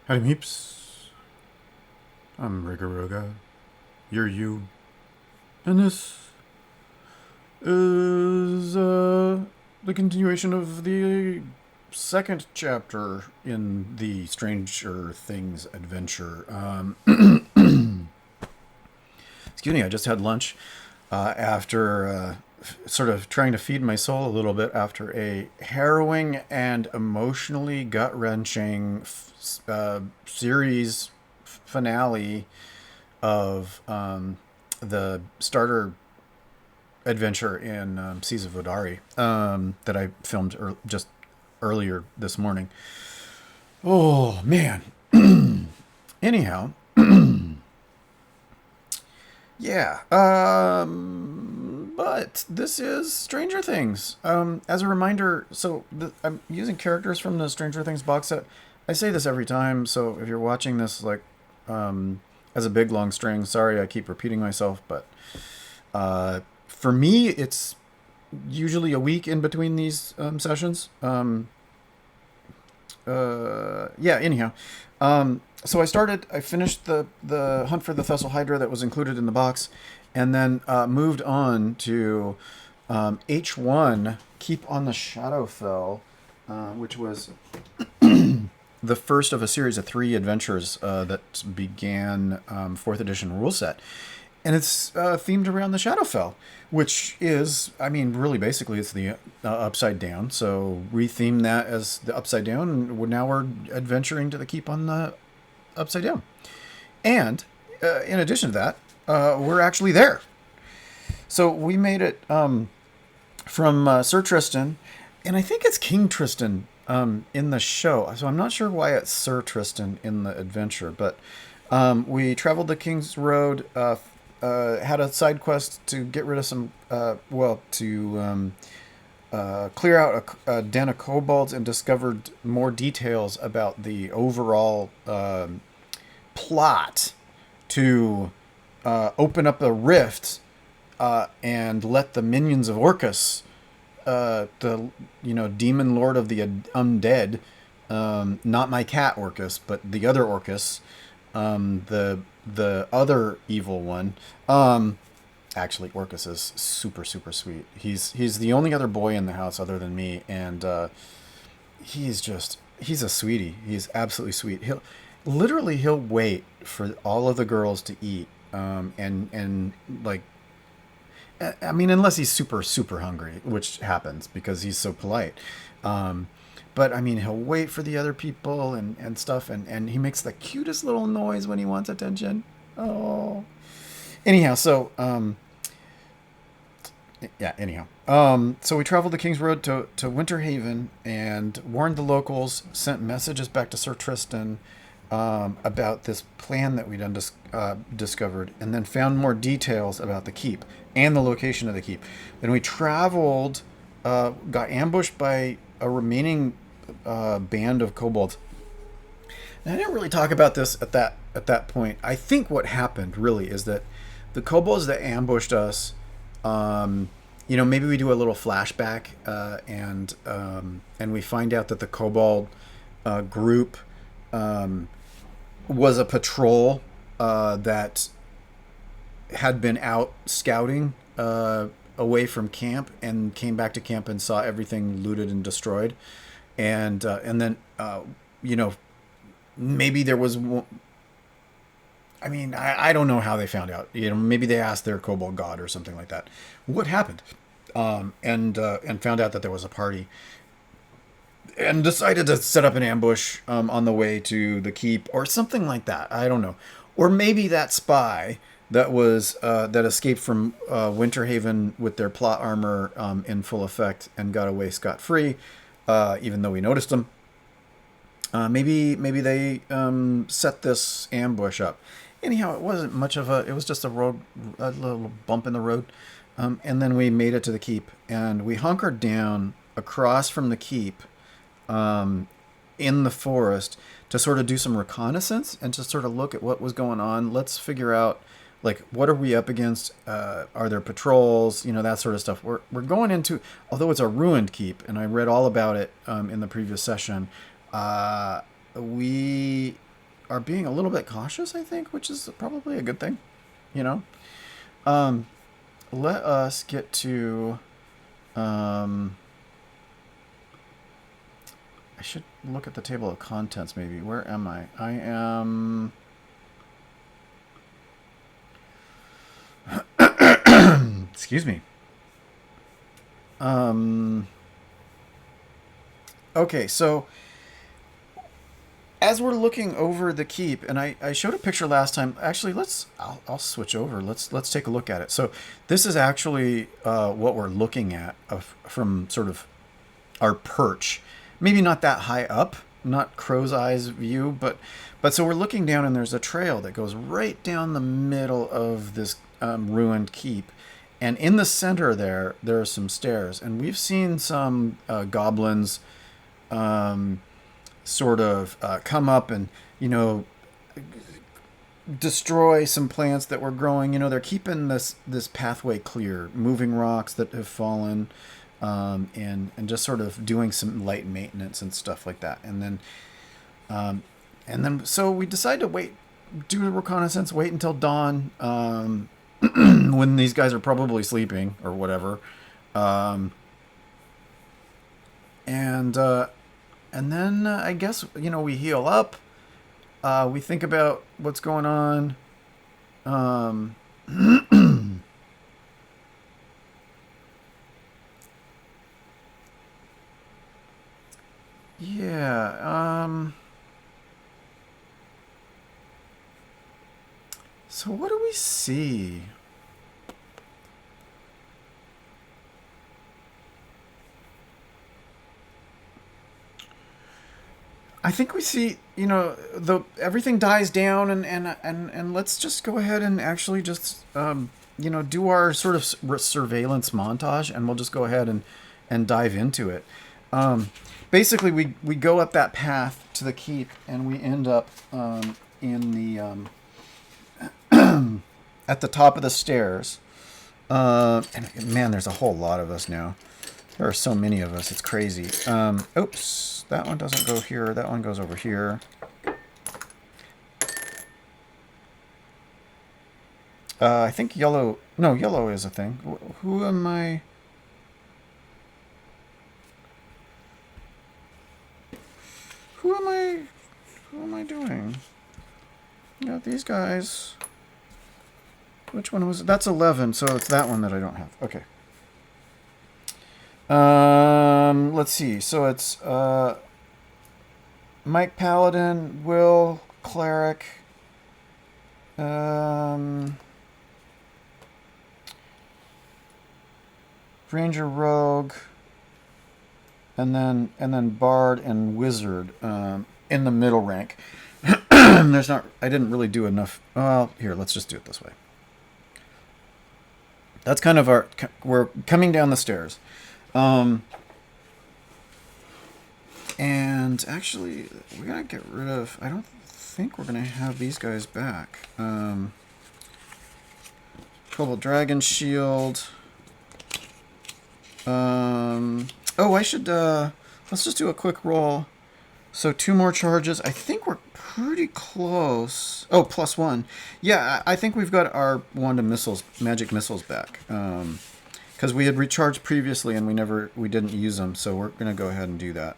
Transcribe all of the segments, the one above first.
Howdy meeps, I'm Rigaroga, you're you, and this is the continuation of the second chapter in the Stranger Things adventure. Excuse me, I just had lunch after sort of trying to feed my soul a little bit after a harrowing and emotionally gut-wrenching series finale of the starter adventure in Seas of Vodari that I filmed just earlier this morning. Oh, man. Anyhow, yeah. But this is Stranger Things. As a reminder, I'm using characters from the Stranger Things box set. I say this every time, so if you're watching this, as a big long string, sorry I keep repeating myself, but for me, it's usually a week in between these sessions. Yeah, anyhow. So I finished the Hunt for the Thessal Hydra that was included in the box, and then moved on to H1, Keep on the Shadowfell, which was the first of a series of 3 adventures that began 4th edition rule set. And it's themed around the Shadowfell, which is, I mean, really basically it's the Upside Down. So retheme that as the Upside Down, and now we're adventuring to the Keep on the Upside Down. And in addition to that, we're actually there. So we made it from Sir Tristan, and I think it's King Tristan in the show. So I'm not sure why it's Sir Tristan in the adventure, but we traveled the King's Road, had a side quest to get rid of some, clear out a den of kobolds, and discovered more details about the overall plot to open up a rift and let the minions of Orcus, the demon lord of the undead, not my cat Orcus, but the other Orcus, the other evil one. Actually, Orcus is super super sweet. He's the only other boy in the house other than me, and he's a sweetie. He's absolutely sweet. He'll wait for all of the girls to eat, and like, I mean, unless he's super super hungry, which happens because he's so polite. But I mean, he'll wait for the other people and stuff, and he makes the cutest little noise when he wants attention. Oh. Anyhow, so we traveled the King's Road to Winter Haven and warned the locals, sent messages back to Sir Tristan about this plan that we'd discovered, and then found more details about the keep and the location of the keep. Then we traveled, got ambushed by a remaining band of kobolds. And I didn't really talk about this at that point. I think what happened really is that the kobolds that ambushed us, maybe we do a little flashback, and we find out that the kobold group was a patrol that had been out scouting away from camp, and came back to camp and saw everything looted and destroyed, and then maybe there was. I mean, I don't know how they found out. Maybe they asked their kobold god or something like that. What happened? And found out that there was a party, and decided to set up an ambush on the way to the keep or something like that. I don't know. Or maybe that spy that was that escaped from Winter Haven with their plot armor in full effect and got away scot-free, even though we noticed them. Maybe they set this ambush up. Anyhow, it wasn't much of it was just a little bump in the road. And then we made it to the keep, and we hunkered down across from the keep in the forest to sort of do some reconnaissance and to sort of look at what was going on. Let's figure out, like, what are we up against? Are there patrols? That sort of stuff. We're going into, although it's a ruined keep, and I read all about it in the previous session, we are being a little bit cautious, I think, which is probably a good thing, you know. Um, let us get to. Um, I should look at the table of contents, maybe. Where am I? I am. Excuse me. Okay, so as we're looking over the keep, and I showed a picture last time. Actually, I'll switch over. Let's take a look at it. So this is actually what we're looking at from sort of our perch. Maybe not that high up, not crow's eyes view, but so we're looking down, and there's a trail that goes right down the middle of this ruined keep. And in the center there are some stairs, and we've seen some goblins sort of come up and, you know, destroy some plants that were growing. You know, they're keeping this pathway clear, moving rocks that have fallen, and just sort of doing some light maintenance and stuff like that. And then so we decide to wait, do a reconnaissance, wait until dawn, when these guys are probably sleeping or whatever, um, and then I guess, you know, we heal up. We think about what's going on. Um, yeah. So what do we see? I think we see, you know, the everything dies down, and let's just go ahead and actually just, you know, do our sort of surveillance montage, and we'll just go ahead and dive into it. Um, Basically, we go up that path to the keep, and we end up in the at the top of the stairs. And man, there's a whole lot of us now. There are so many of us. It's crazy. Oops, that one doesn't go here. That one goes over here. I think yellow... No, yellow is a thing. Who am I... Who am I... Who am I doing? Yeah, these guys... Which one was it? That's 11, so it's that one that I don't have. Okay. Let's see. So it's Mike Paladin, Will Cleric, Ranger Rogue, and then Bard and Wizard in the middle rank. There's not. I didn't really do enough. Well, here, let's just do it this way. That's kind of our. We're coming down the stairs. And actually, we gotta get rid of... I don't think we're gonna have these guys back. Kobold Dragon Shield. Oh, I should... let's just do a quick roll. So 2 more charges. I think we're pretty close. Oh, +1. Yeah, I think we've got our wand of missiles, magic missiles back. Because we had recharged previously and we didn't use them, so we're gonna go ahead and do that.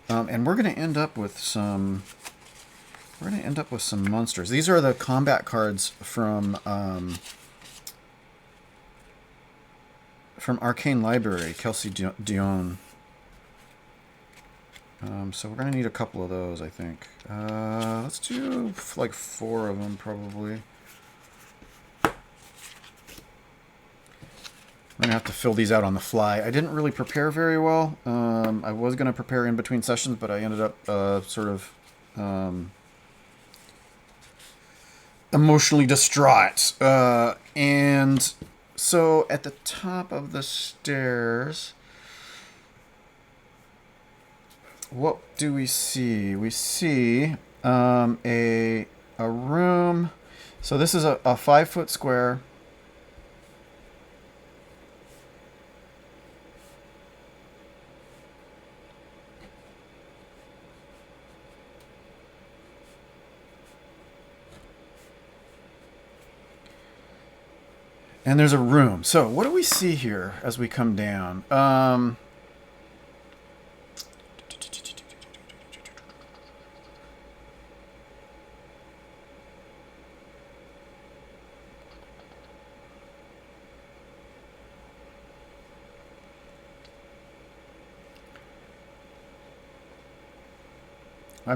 And we're gonna end up with some. We're gonna end up with some monsters. These are the combat cards from Arcane Library, Kelsey Dionne. So we're gonna need a couple of those, I think. Let's do like 4 of them, probably. I'm going to have to fill these out on the fly. I didn't really prepare very well. I was going to prepare in between sessions, but I ended up sort of emotionally distraught. And so at the top of the stairs, what do we see? We see a room. So this is a 5-foot square. And there's a room. So what do we see here as we come down? I'm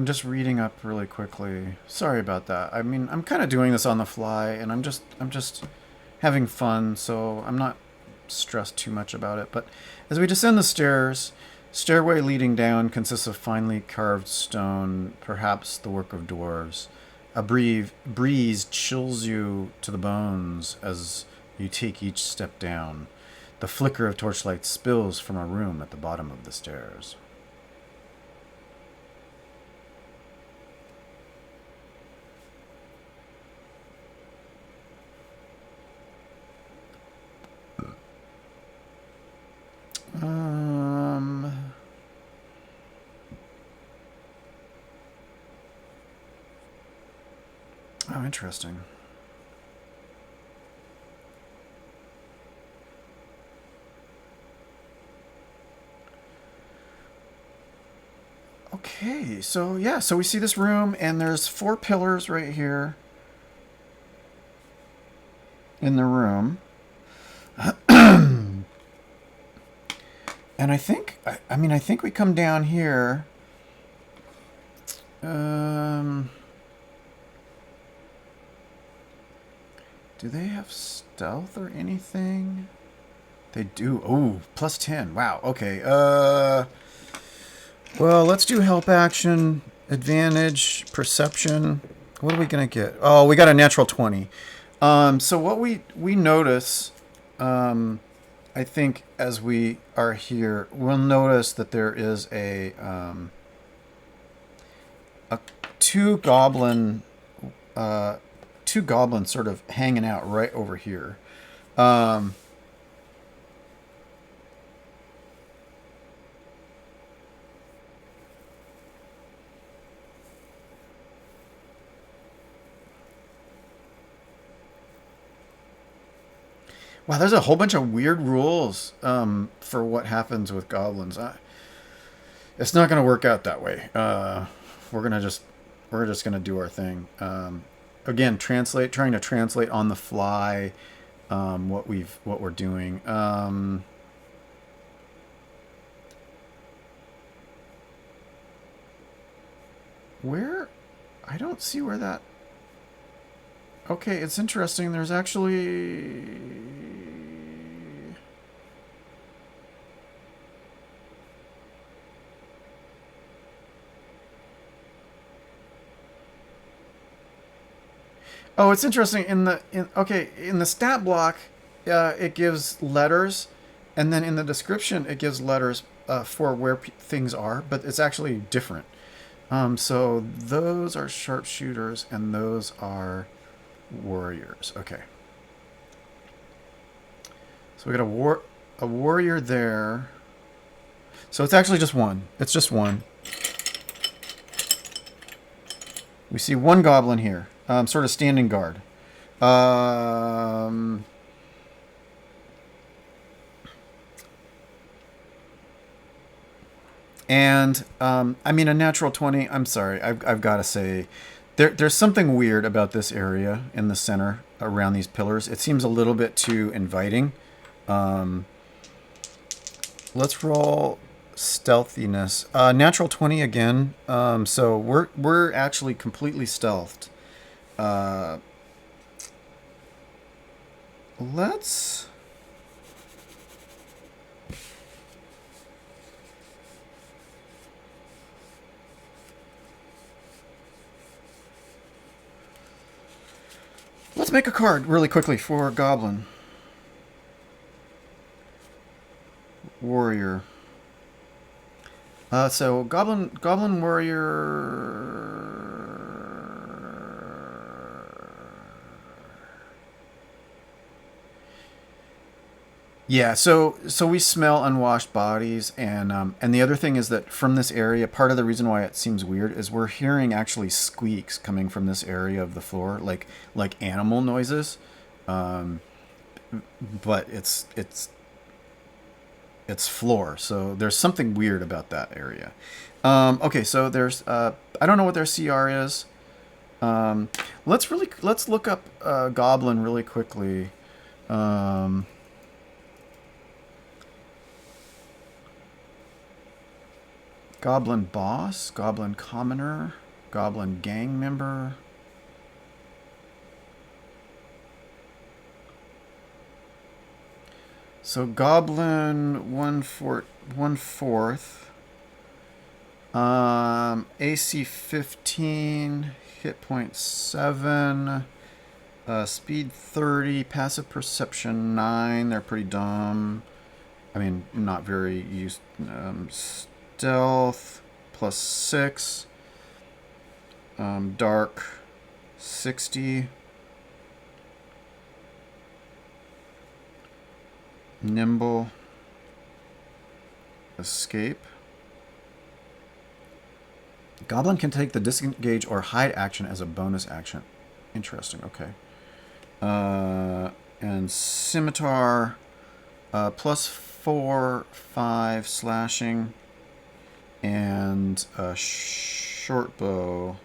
just reading up really quickly. Sorry about that. I mean, I'm kind of doing this on the fly, and I'm just having fun, so I'm not stressed too much about it. But as we descend the stairs, stairway leading down consists of finely carved stone, perhaps the work of dwarves. A breeze chills you to the bones as you take each step down. The flicker of torchlight spills from a room at the bottom of the stairs. Oh, interesting. Okay, so yeah, so we see this room, and there's 4 pillars right here in the room. And I think, I mean, I think we come down here. Do they have stealth or anything? They do. Oh, plus 10. Wow. Okay. Well, let's do help action, advantage, perception. What are we gonna get? Oh, we got a natural 20. So what we notice, I think as we are here, we'll notice that there is a two goblins sort of hanging out right over here. Wow, there's a whole bunch of weird rules for what happens with goblins. It's not going to work out that way. We're just gonna do our thing. Again, trying to translate on the fly what we're doing. Where? I don't see where that. Okay, it's interesting. There's actually. Oh, it's interesting. In the stat block, it gives letters, and then in the description it gives letters for where things are, but it's actually different. So those are sharpshooters, and those are warriors. Okay. So we got a warrior there. So it's actually just one. It's just one. We see one goblin here, sort of standing guard. And I mean, a natural 20. I'm sorry, I've got to say, there's something weird about this area in the center around these pillars. It seems a little bit too inviting. Let's roll stealthiness. Natural 20 again. So we're actually completely stealthed. Let's. Let's make a card really quickly for Goblin. Warrior. So Goblin Warrior. Yeah, so we smell unwashed bodies, and the other thing is that from this area, part of the reason why it seems weird is we're hearing actually squeaks coming from this area of the floor, like animal noises. but it's floor. So there's something weird about that area. Okay, so there's I don't know what their CR is. Let's look up Goblin really quickly. Goblin boss, Goblin commoner, Goblin gang member. So Goblin 1/4. AC 15, hit point 7, speed 30, passive perception 9. They're pretty dumb. I mean, not very used. Stealth plus 6. Dark 60. Nimble. Escape. Goblin can take the disengage or hide action as a bonus action. Interesting, okay. And Scimitar, plus 4, 5 slashing. And short bow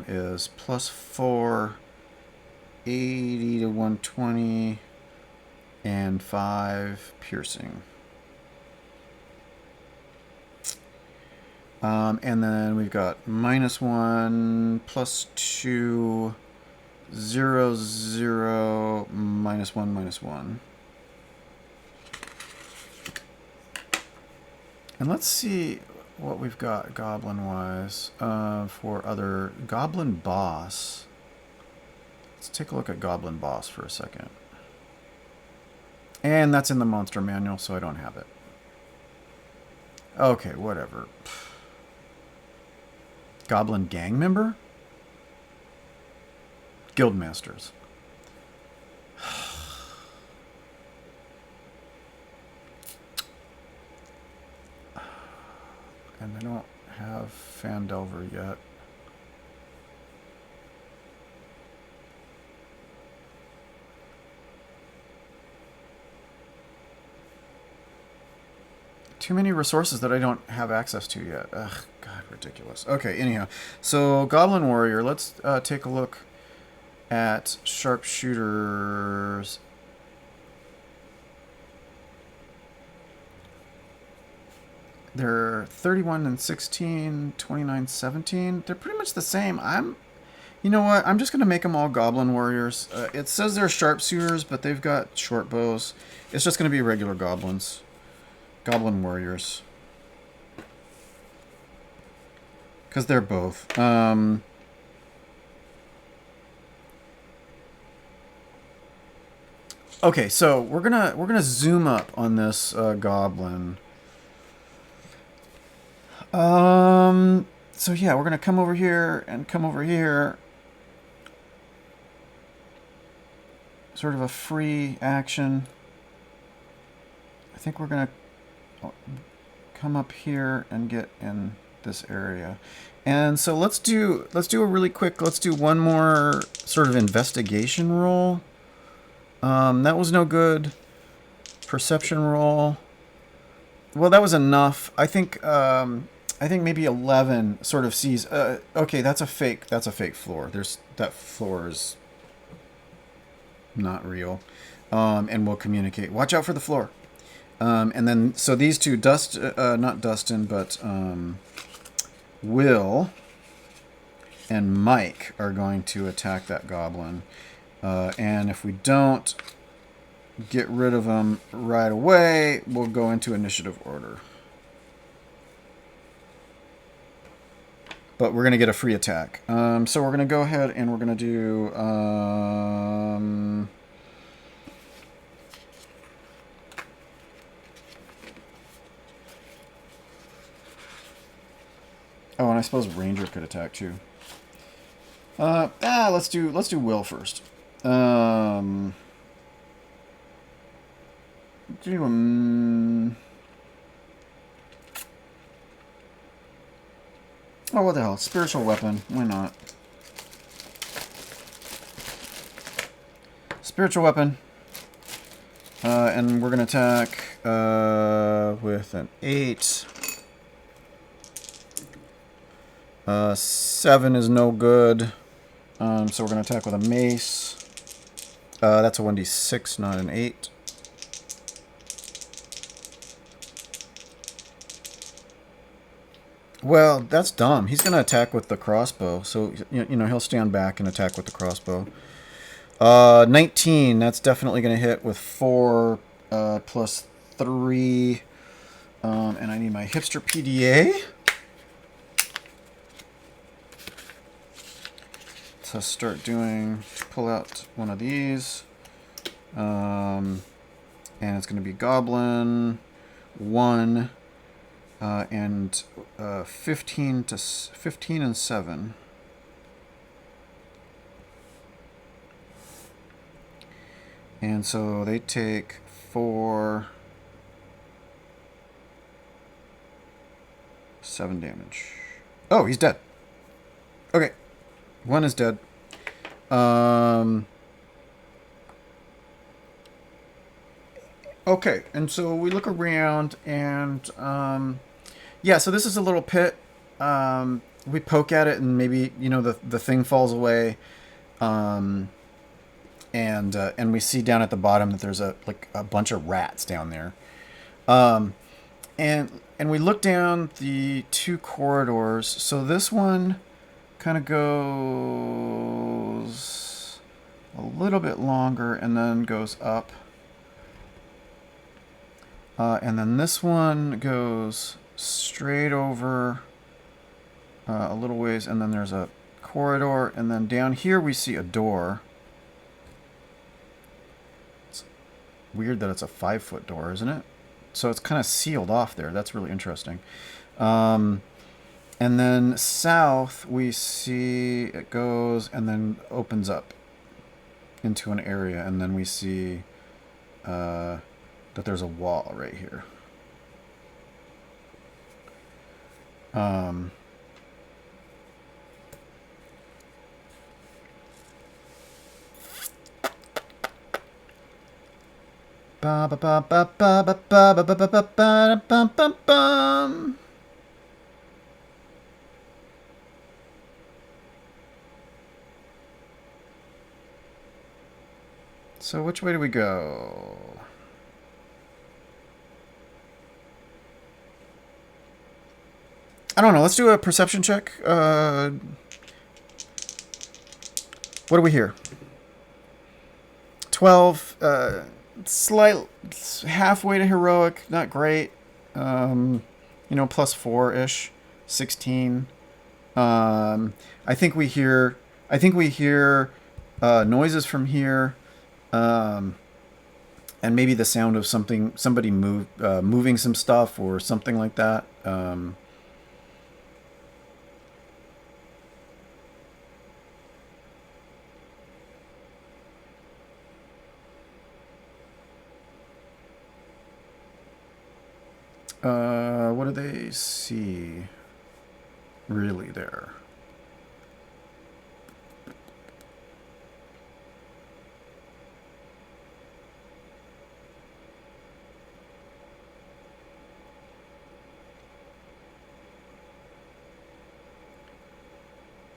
is plus 4, 80 to 120, and 5 piercing. And then we've got -1, +2, 0, 0, -1, -1. And let's see what we've got goblin-wise for other... Goblin boss. Let's take a look at Goblin boss for a second. And that's in the monster manual, so I don't have it. Okay, whatever. Goblin gang member? Guildmasters. And I don't have Fandelver yet. Too many resources that I don't have access to yet. Ugh, God, ridiculous. Okay, anyhow. So, Goblin Warrior. Let's take a look at sharpshooters. They're 31 and 16, 29, 17. They're pretty much the same. You know what? I'm just going to make them all Goblin Warriors. It says they're sharpshooters, but they've got short bows. It's just going to be regular goblins. Goblin Warriors. Because they're both. Okay, so we're gonna zoom up on this goblin. So yeah, we're gonna come over here and come over here. Sort of a free action. I think we're gonna come up here and get in this area. And so let's do a really quick, let's do one more sort of investigation roll. That was no good. Perception roll. Well, that was enough. I think maybe 11 sort of sees, okay, that's a fake floor. That floor is not real. And we'll communicate. Watch out for the floor. And then, so these two, not Dustin, but Will and Mike are going to attack that goblin. And if we don't get rid of them right away, we'll go into initiative order. But we're going to get a free attack. So we're going to go ahead and we're going to do... Oh, and I suppose Ranger could attack too. Let's do Will first. Oh, what the hell? Spiritual weapon. Why not? Spiritual weapon. And we're going to attack with an 8. 7 is no good. So we're going to attack with a mace. That's a 1d6, not an 8. Well, that's dumb. He's going to attack with the crossbow. So, you know, he'll stand back and attack with the crossbow. 19, that's definitely going to hit with 4 plus 3. And I need my hipster PDA. To start doing, pull out one of these. And it's going to be Goblin 1 and 15 and 7. And so they take 7 damage. Oh, he's dead. Okay. 1 is dead. Okay, and so we look around, and yeah, so this is a little pit. We poke at it, and maybe, you know, the thing falls away. And we see down at the bottom that there's a bunch of rats down there. And we look down the 2 corridors. So this one kind of goes a little bit longer and then goes up. And then this one goes straight over a little ways, and then there's a corridor, and then down here we see a door. It's weird that it's a 5-foot door, isn't it? So it's kind of sealed off there. That's really interesting. And then south, we see it goes and then opens up into an area. And then we see that there's a wall right here. Ba ba ba ba ba ba ba ba ba ba ba ba ba ba. So which way do we go? I don't know. Let's do a perception check. What do we hear? 12. Slight, halfway to heroic. Not great. You know, plus 4-ish. 16. I think we hear noises from here. And maybe the sound of somebody moving some stuff or something like that. What do they see really there? I'm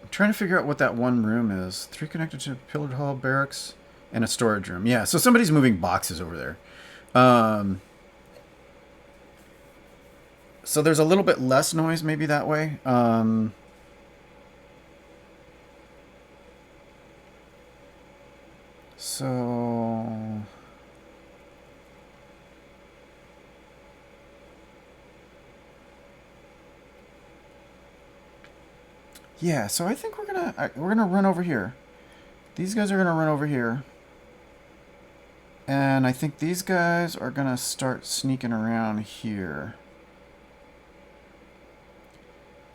trying to figure out what that one room is. 3 connected to pillared hall, barracks, and a storage room. Yeah, so somebody's moving boxes over there. So there's a little bit less noise maybe that way. So yeah, so I think we're gonna run over here. These guys are gonna run over here. And I think these guys are gonna start sneaking around here.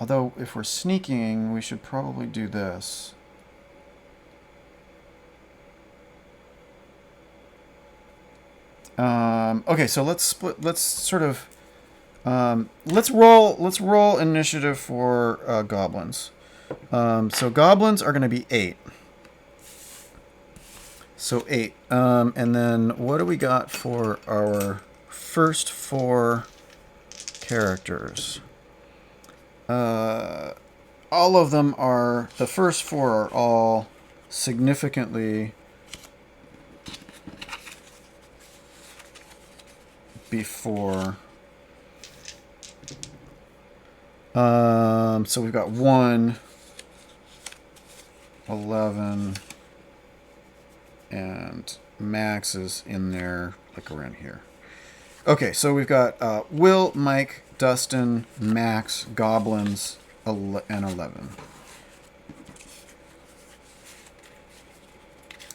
Although, if we're sneaking, we should probably do this. Okay, so let's split. Let's sort of let's roll initiative for goblins. So goblins are going to be 8. So 8. And then what do we got for our first 4 characters? All of them are, the first 4 are all significantly before. So we've got 1, 11, and Max is in there, like around here. Okay, so we've got Will, Mike, Dustin, Max, Goblins, and 11.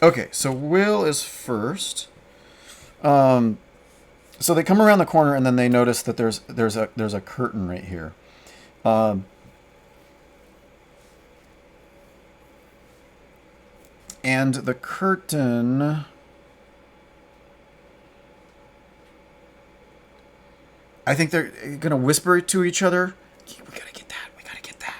Okay, so Will is first. So they come around the corner and then they notice that there's a curtain right here. And the curtain, I think they're gonna whisper to each other. We gotta get that. We gotta get that.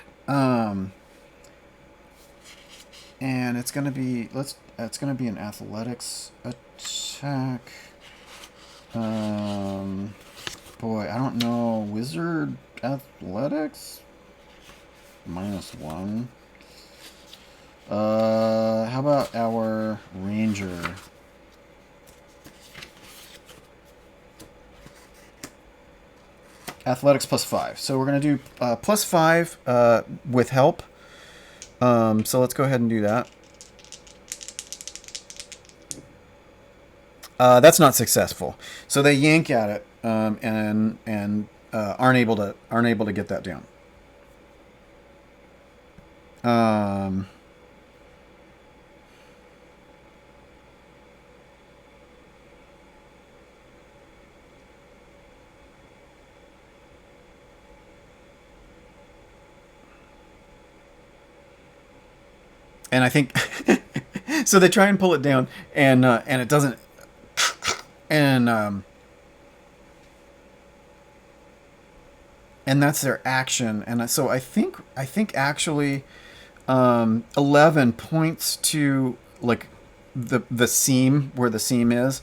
And it's gonna be it's gonna be an athletics attack. Boy, I don't know. Wizard athletics -1. How about our ranger? Athletics +5. So we're gonna do +5 with help. So let's go ahead and do that. That's not successful. So they yank at it and aren't able to get that down. And I think so. They try and pull it down, and it doesn't. And that's their action. And so I think actually 11 points to like the seam where the seam is,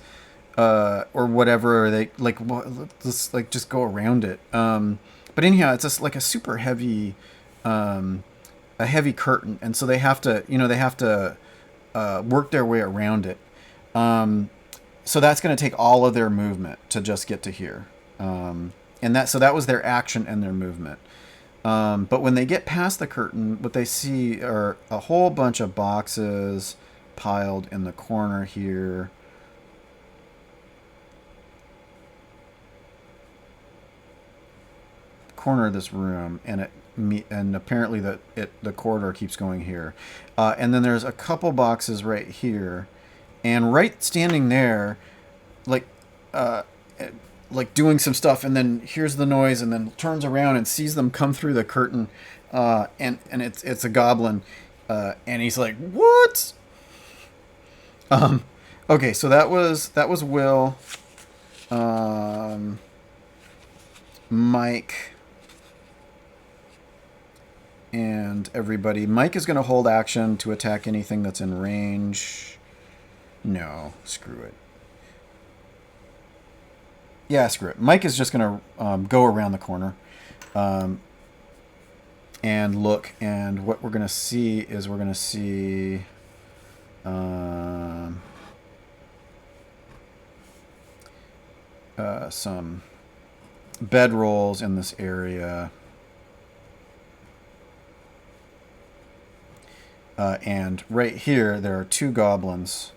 or whatever. They like let's like just go around it. But anyhow, it's just like a super heavy. A heavy curtain, and so they have to work their way around it. So that's going to take all of their movement to just get to here, and that was their action and their movement. But when they get past the curtain, what they see are a whole bunch of boxes piled in the corner here. Corner of this room, and apparently the corridor keeps going here, and then there's a couple boxes right here, and right standing there, like doing some stuff, and then hears the noise, and then turns around and sees them come through the curtain, and it's a goblin, and he's like, "What?" Okay, so that was Will, Mike. And everybody. Mike is going to hold action to attack anything that's in range. No, screw it. Yeah, screw it. Mike is just going to go around the corner and look. And what we're going to see is some bedrolls in this area. And right here, there are 2 goblins.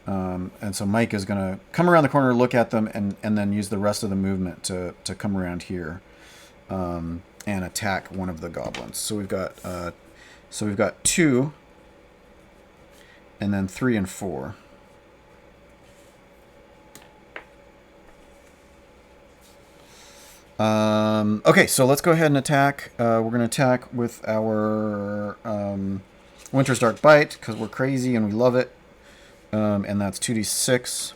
And so Mike is going to come around the corner, look at them, and then use the rest of the movement to come around here and attack one of the goblins. So we've got 2, and then 3 and 4. Okay, so let's go ahead and attack. We're going to attack with our Winter's Dark Bite, because we're crazy and we love it. And that's 2d6.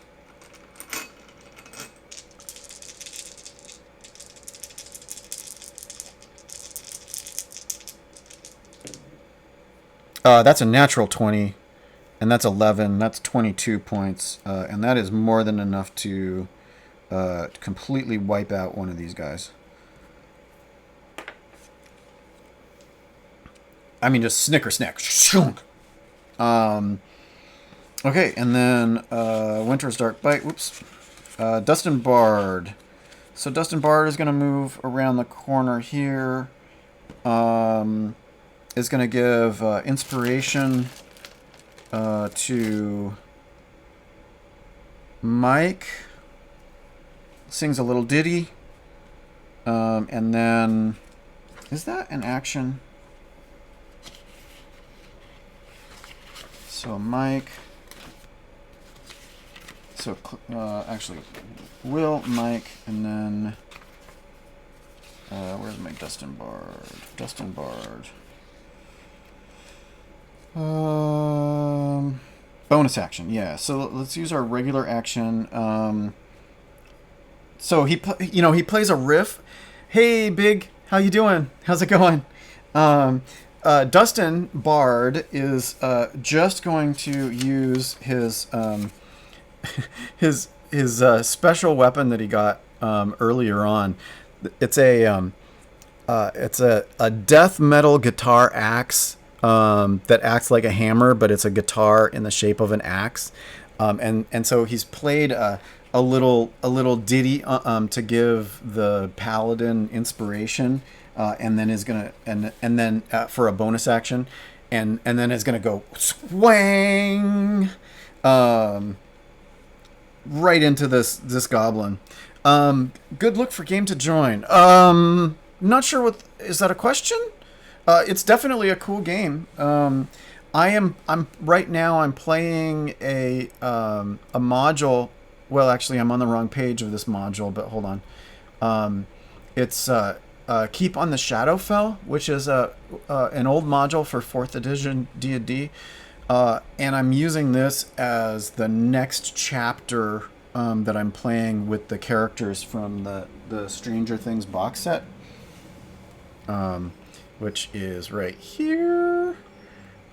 That's a natural 20. and that's 11. That's 22 points, and that is more than enough to completely wipe out one of these guys. I mean, just snicker snack. Okay, and then Winter's Dark Bite. Whoops. Dustin Bard. So Dustin Bard is going to move around the corner here. Is going to give inspiration to Mike. Sings a little ditty. And then... Is that an action? So Mike... So, actually, Will, Mike, and then... where's my Dustin Bard? Dustin Bard. Bonus action, yeah. So let's use our regular action. So he plays a riff. Hey, Big, how you doing? How's it going? Dustin Bard is just going to use his his special weapon that he got earlier on. It's a death metal guitar axe that acts like a hammer, but it's a guitar in the shape of an axe. And so he's played a little ditty to give the paladin inspiration, and then is gonna and then for a bonus action, and then is gonna go swang. Right into this goblin. Good look for game to join. Not sure what is that a question? It's definitely a cool game. I'm right now I'm playing a module. Well, actually, I'm on the wrong page of this module, but hold on. It's Keep on the Shadowfell, which is an old module for 4th edition D&D. And I'm using this as the next chapter that I'm playing with the characters from the Stranger Things box set, which is right here.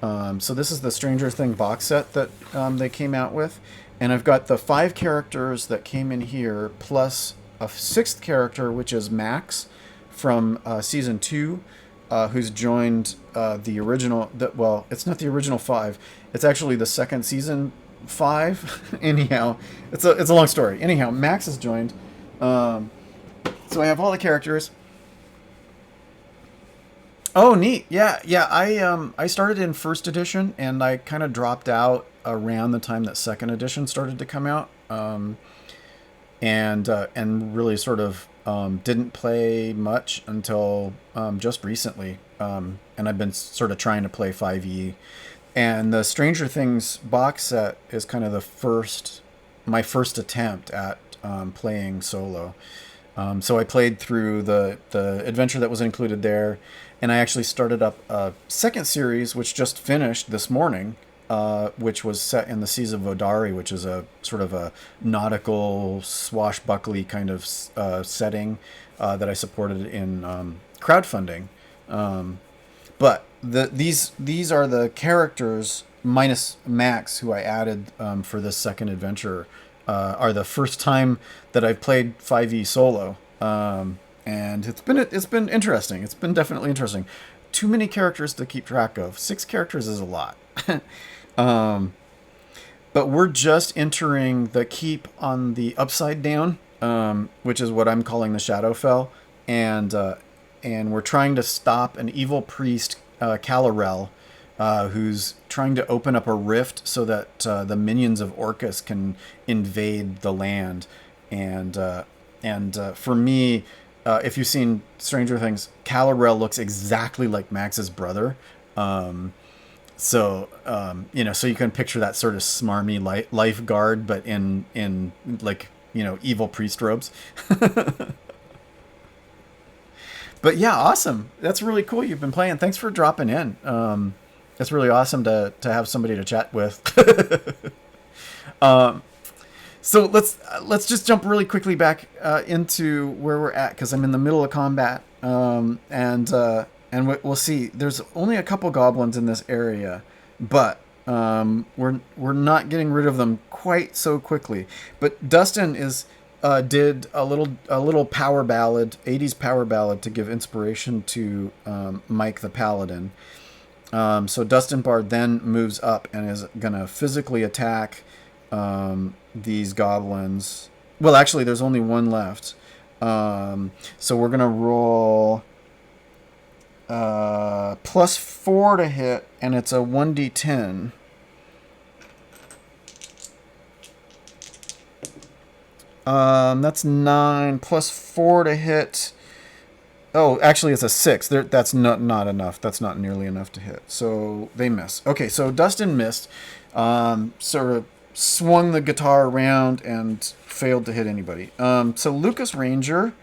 So this is the Stranger Things box set that they came out with. And I've got the 5 characters that came in here, plus a 6th character, which is Max from Season 2. Who's joined the original... well, it's not the original 5. It's actually the second season 5. Anyhow, it's a long story. Anyhow, Max has joined. So I have all the characters. Oh, neat. Yeah. I started in 1st edition, and I kind of dropped out around the time that 2nd edition started to come out. And really sort of didn't play much until just recently. And I've been sort of trying to play 5e. And the Stranger Things box set is kind of my first attempt at playing solo. So I played through the adventure that was included there, and I actually started up a 2nd series, which just finished this morning, which was set in the Seas of Vodari, which is a sort of a nautical swashbuckly kind of setting that I supported in crowdfunding. But these are the characters minus Max, who I added for this 2nd adventure, are the first time that I've played 5e solo, and it's been interesting. It's been definitely interesting. Too many characters to keep track of. 6 characters is a lot. But we're just entering the keep on the upside down, which is what I'm calling the Shadowfell, and we're trying to stop an evil priest, Calorel, who's trying to open up a rift so that the minions of Orcus can invade the land. And for me, if you've seen Stranger Things, Calorel looks exactly like Max's brother. So you can picture that sort of smarmy lifeguard, but in like, evil priest robes. But yeah, awesome. That's really cool. You've been playing. Thanks for dropping in. It's really awesome to have somebody to chat with. So let's just jump really quickly back into where we're at, because I'm in the middle of combat, and we'll see. There's only a couple goblins in this area, but We're not getting rid of them quite so quickly. But Dustin did a little power ballad, 80s power ballad, to give inspiration to Mike the Paladin. So Dustin Bard then moves up and is gonna physically attack these goblins. Well, actually, there's only one left. So we're gonna roll +4 to hit, and it's a 1d10. That's 9 +4 to hit. Oh, actually, it's a 6. That's not enough. That's not nearly enough to hit. So they miss. Okay, so Dustin missed. Sort of swung the guitar around and failed to hit anybody. So Lucas Ranger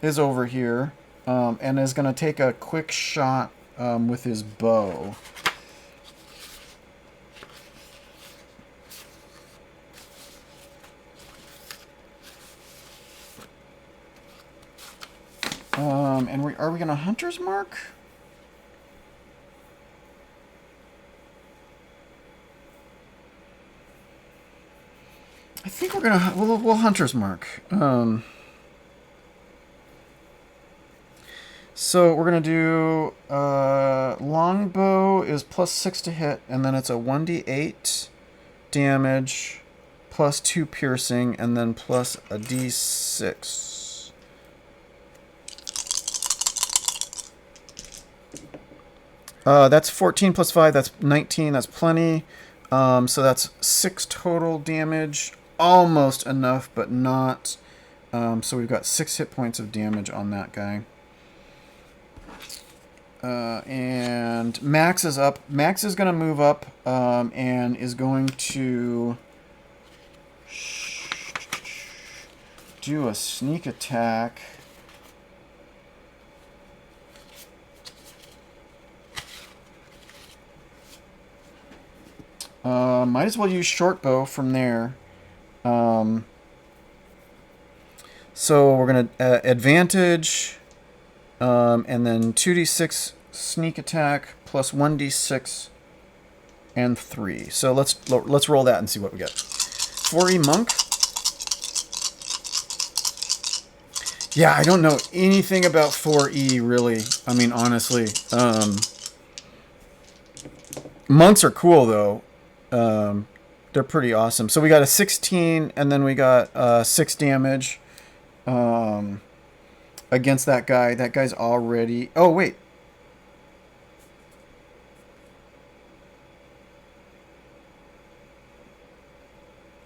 is over here and is going to take a quick shot with his bow. And are we going to Hunter's Mark? I think we're going to... We'll Hunter's Mark. So we're going to do... Longbow is +6 to hit, and then it's a 1d8 damage, +2 piercing, and then plus a d6. That's 14 + 5. That's 19. That's plenty. So that's 6 total damage. Almost enough, but not. So we've got 6 hit points of damage on that guy. And Max is up. Max is going to move up and is going to do a sneak attack. Might as well use short bow from there. So we're going to advantage, and then 2d6 sneak attack plus 1d6 and 3. So let's roll that and see what we get. 4e monk. Yeah, I don't know anything about 4e really. I mean, honestly, monks are cool though. They're pretty awesome. So we got a 16, and then we got 6 damage against that guy. That guy's already... Oh, wait.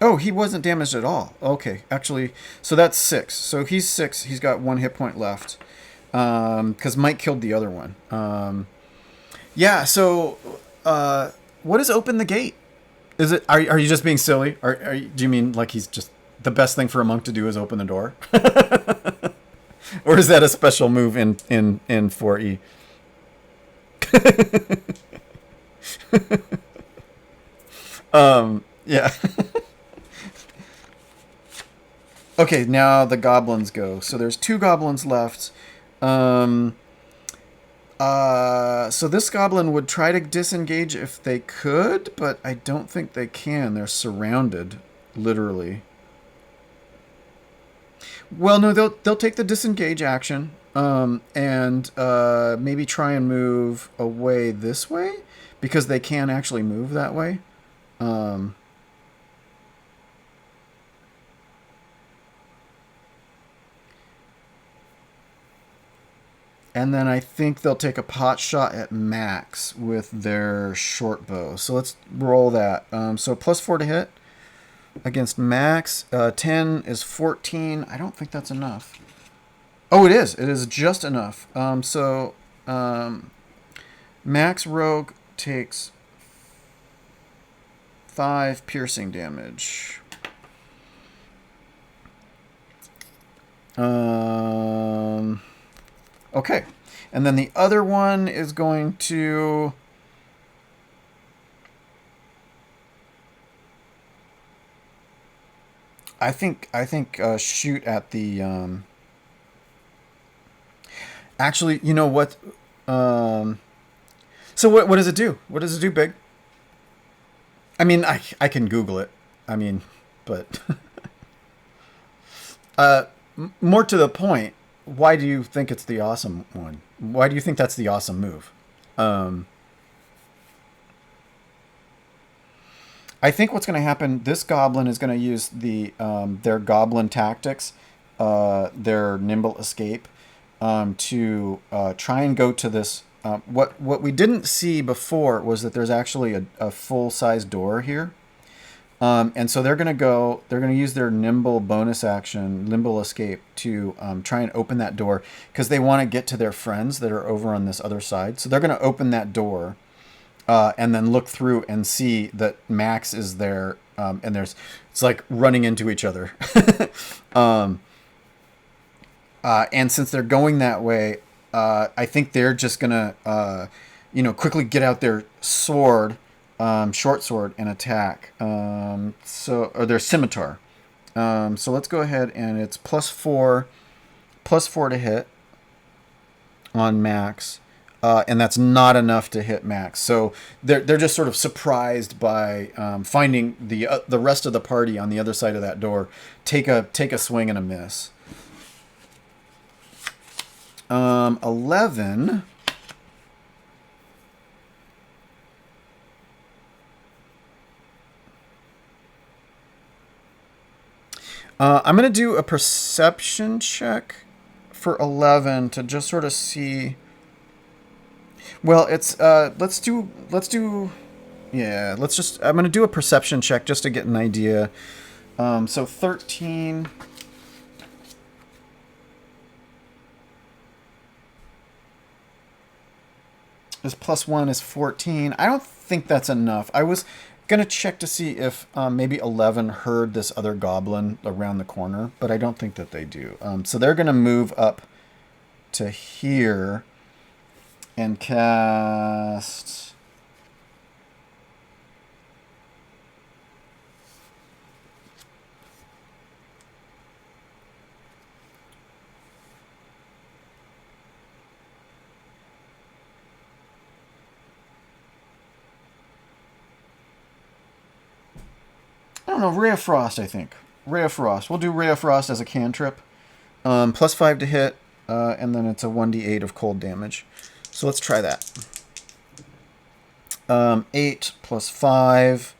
Oh, he wasn't damaged at all. Okay, actually, so that's 6. So he's 6. He's got 1 hit point left. Because Mike killed the other one. Yeah, so what does open the gate? Is it? Are you just being silly? Do you mean like he's just the best thing for a monk to do is open the door? Or is that a special move in 4e? Yeah. Okay, now the goblins go. So there's 2 goblins left. So this goblin would try to disengage if they could, but I don't think they can. They're surrounded, literally. Well, no, they'll take the disengage action, and maybe try and move away this way, because they can actually move that way. And then I think they'll take a pot shot at Max with their short bow. So let's roll that. So +4 to hit against Max. 10 is 14. I don't think that's enough. Oh, it is. It is just enough. Max Rogue takes 5 piercing damage. Okay. And then the other one is going to... I think shoot at the... Actually, you know what? So what does it do? What does it do, Big? I mean, I can Google it. I mean, but more to the point, why do you think it's the awesome one? Why do you think that's the awesome move? Um, I think what's going to happen. This goblin is going to use their goblin tactics, their nimble escape, to try and go to this. What we didn't see before was that there's actually a full size door here. And so they're going to use their nimble bonus action, nimble escape, to try and open that door because they want to get to their friends that are over on this other side. So they're going to open that door and then look through and see that Max is there. And it's like running into each other. um, and since they're going that way, I think they're just going to, quickly get out their sword. Short sword and attack. Or their scimitar. So let's go ahead and it's +4 to hit on Max, and that's not enough to hit Max. So they're just sort of surprised by finding the rest of the party on the other side of that door take a swing and a miss. 11. I'm going to do a perception check for 11 to just sort of see. Well, it's I'm going to do a perception check just to get an idea. So 13. This +1 is 14. I don't think that's enough. I was going to check to see if maybe 11 heard this other goblin around the corner, but I don't think that they do. So they're going to move up to here and cast... I don't know, Ray of Frost, I think. Ray of Frost. We'll do Ray of Frost as a cantrip. +5 to hit, and then it's a 1d8 of cold damage. So let's try that. 8 + 5.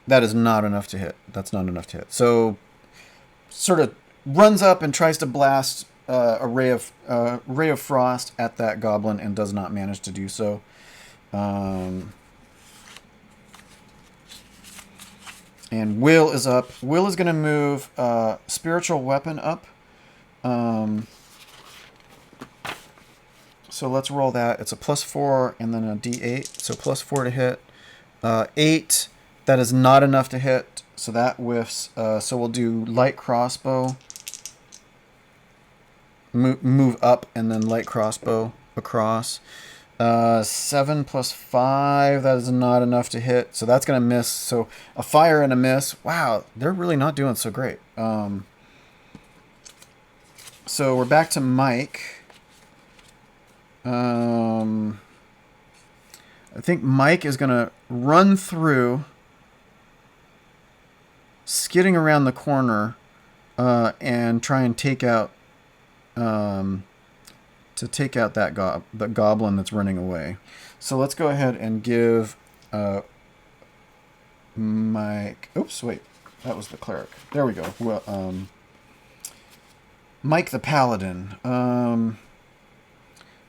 That is not enough to hit. That's not enough to hit. So, sort of runs up and tries to blast a ray of frost at that goblin and does not manage to do so. And Will is up. Will is going to move spiritual weapon up. So let's roll that. It's a +4 and then a d8. So +4 to hit. 8. That is not enough to hit. So that whiffs. So we'll do light crossbow. Move up and then light crossbow across. 7 + 5. That is not enough to hit. So that's going to miss. So a fire and a miss. Wow, they're really not doing so great. So we're back to Mike. I think Mike is going to run through, skidding around the corner, and try and take out the goblin that's running away. So let's go ahead and give Mike... Oops, wait. That was the cleric. There we go. Well, Mike the paladin.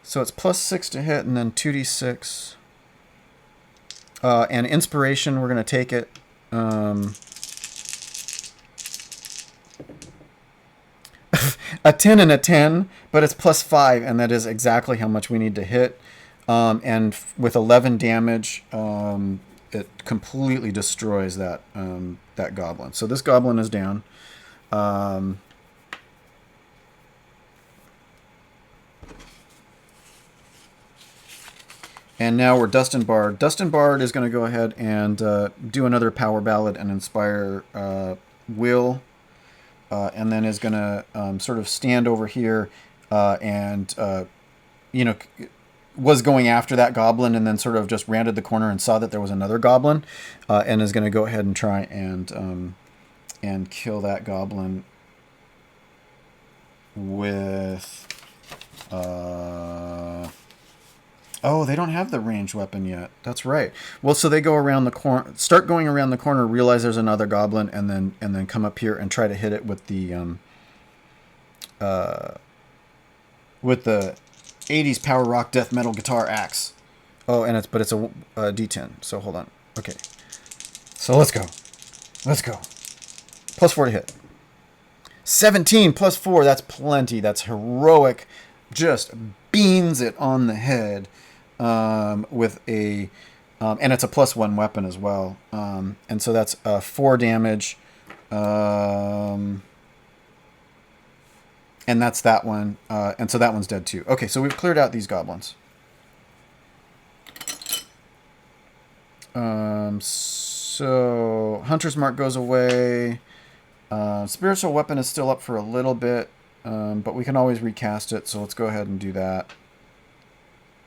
So it's +6 to hit and then 2d6. And inspiration, we're going to take it. A 10 and a 10, but it's +5, and that is exactly how much we need to hit. And with 11 damage, it completely destroys that goblin. So this goblin is down. And now we're Dustin Bard. Dustin Bard is going to go ahead and do another power ballad and inspire Will. And then is going to sort of stand over here and, was going after that goblin and then sort of just rounded the corner and saw that there was another goblin, and is going to go ahead and try and kill that goblin with. Oh, they don't have the ranged weapon yet. That's right. Well, so they go around the corner, start going around the corner, realize there's another goblin, and then come up here and try to hit it with the 80s power rock death metal guitar axe. Oh, and it's a D10. So hold on. Okay. So let's go. +4 to hit. 17 +4. That's plenty. That's heroic. Just beans it on the head with a and it's a +1 weapon as well. And so that's 4 damage. And that's that one. And so that one's dead too. Okay, so we've cleared out these goblins. So Hunter's Mark goes away. Spiritual Weapon is still up for a little bit, but we can always recast it, so let's go ahead and do that.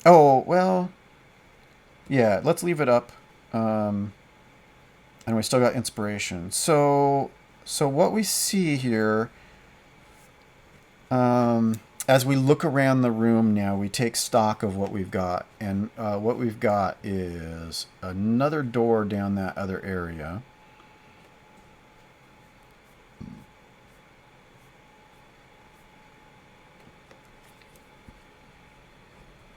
Oh, well, yeah, let's leave it up. And we still got Inspiration. So what we see here, as we look around the room now, we take stock of what we've got. And what we've got is another door down that other area.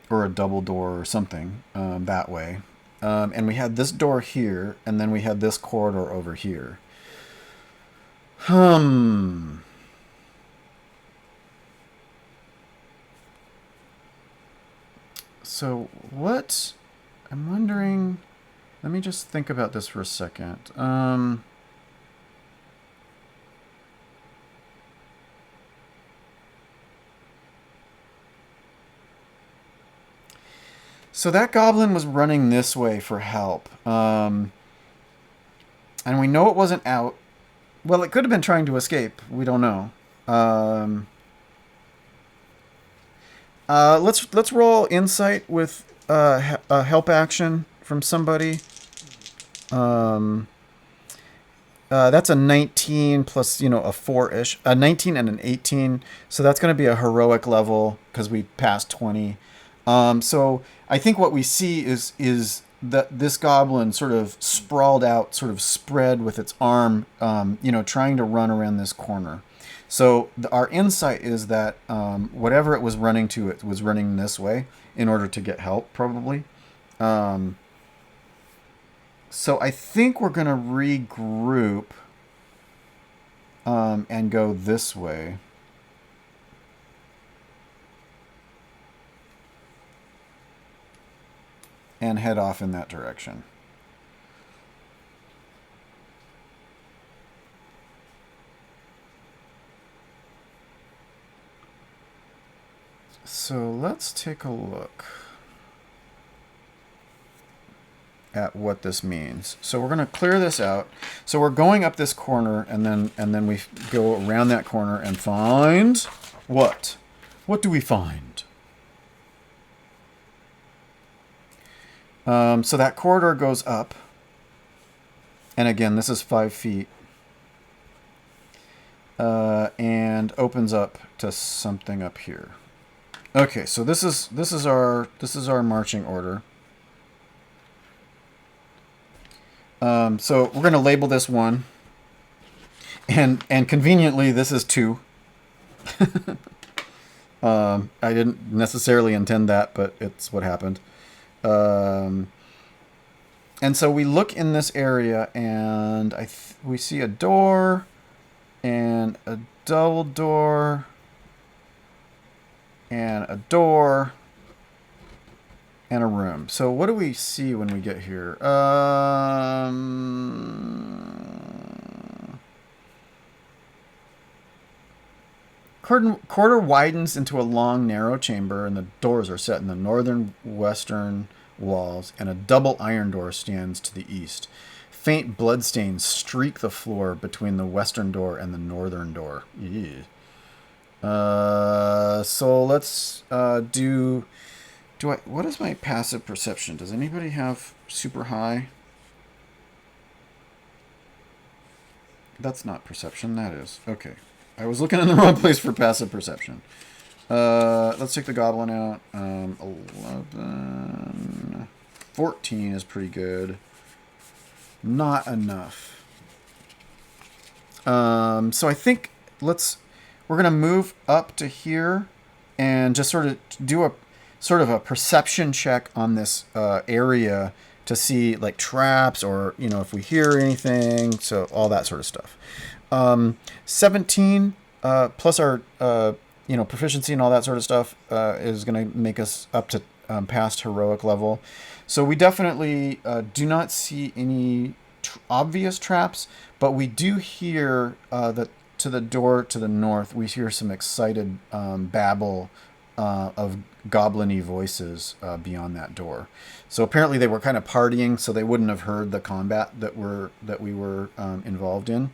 Or a double door or something that way. And we had this door here, and then we had this corridor over here. So what? I'm wondering. Let me just think about this for a second. So that goblin was running this way for help. And we know it wasn't out. Well, it could have been trying to escape. We don't know. Let's roll insight with a help action from somebody. That's a 19 plus, a 4-ish. A 19 and an 18. So that's going to be a heroic level because we passed 20. So I think what we see is that this goblin sort of sprawled out, sort of spread with its arm, trying to run around this corner. So our insight is that whatever it was running to, it was running this way in order to get help, probably. So I think we're going to regroup and go this way. And head off in that direction. So let's take a look at what this means. So we're going to clear this out. So we're going up this corner, and then we go around that corner and find what? What do we find? So that corridor goes up. And again, this is 5 feet. And opens up to something up here. Okay, so this is our marching order. So we're going to label this 1. And conveniently, this is 2. I didn't necessarily intend that, but it's what happened. And so we look in this area, and we see a door and a double door and a door and a room. So what do we see when we get here? Corridor widens into a long, narrow chamber, and the doors are set in the northern western walls, and a double iron door stands to the east. Faint bloodstains streak the floor between the western door and the northern door. So let's do What is my passive perception? Does anybody have super high? That's not perception, that is. Okay. I was looking in the wrong place for passive perception. Let's take the goblin out. 11. 14 is pretty good. Not enough. So I think we're going to move up to here and just sort of do a perception check on this area to see like traps or, if we hear anything. So all that sort of stuff. 17 plus our, proficiency and all that sort of stuff is going to make us up to past heroic level. So we definitely do not see any obvious traps, but we do hear that to the door to the north, we hear some excited babble of goblin-y voices beyond that door. So apparently they were kind of partying, so they wouldn't have heard the combat that we were involved in.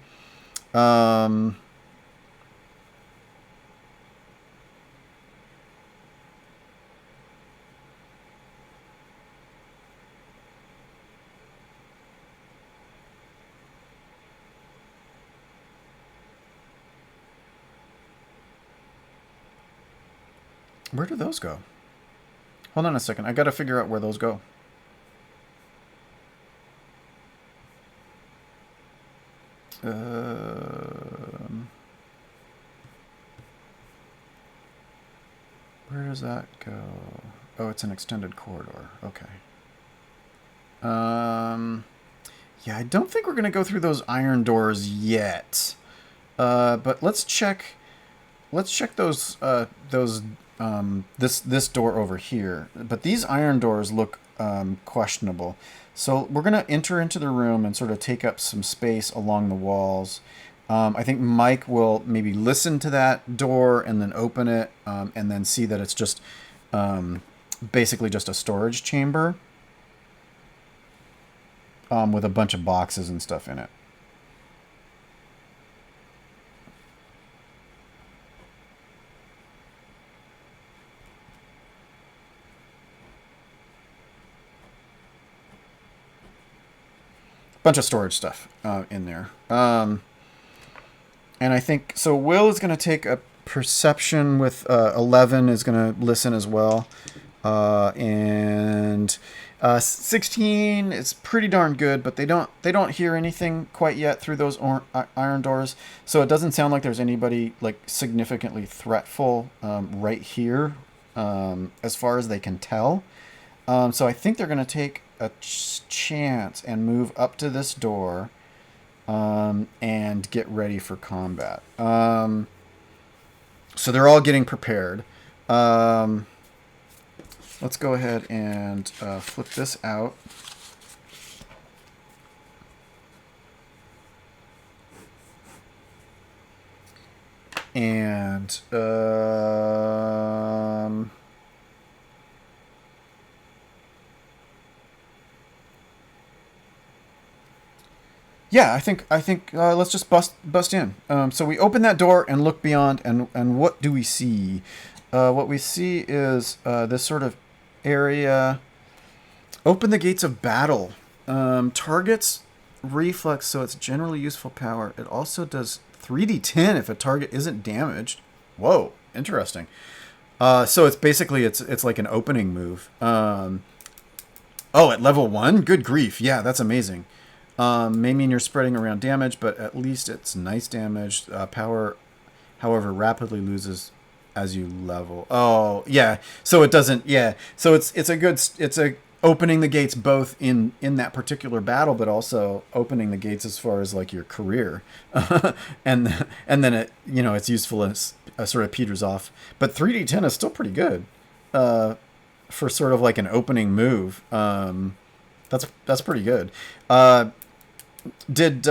Where do those go? Hold on a second. I got to figure out where those go. Where does that go? Oh, it's an extended corridor. Okay. Yeah, I don't think we're going to go through those iron doors yet. But let's check those this door over here. But these iron doors look questionable. So we're going to enter into the room and sort of take up some space along the walls. I think Mike will maybe listen to that door and then open it and then see that it's just basically just a storage chamber with a bunch of boxes and stuff in it. Bunch of storage stuff in there. And I think, so Will is going to take a perception with 11 is going to listen as well. And 16 is pretty darn good, but they don't hear anything quite yet through those iron doors. So it doesn't sound like there's anybody like significantly threatful right here as far as they can tell. So I think they're going to take a chance and move up to this door and get ready for combat. So they're all getting prepared. Let's go ahead and flip this out. And yeah, I think let's just bust in. So we open that door and look beyond, and what do we see? What we see is this sort of area. Open the gates of battle. Targets reflex, so it's generally useful power. It also does 3d10 if a target isn't damaged. Whoa, interesting. So it's basically it's like an opening move. Oh, at level 1? Good grief. Yeah, that's amazing. May mean you're spreading around damage, but at least it's nice damage. Power, however, rapidly loses as you level. Oh, yeah. So it doesn't. Yeah. So it's a opening the gates both in that particular battle, but also opening the gates as far as like your career, and then it it's useful as sort of peters off. But 3d10 is still pretty good for sort of like an opening move. That's pretty good. Did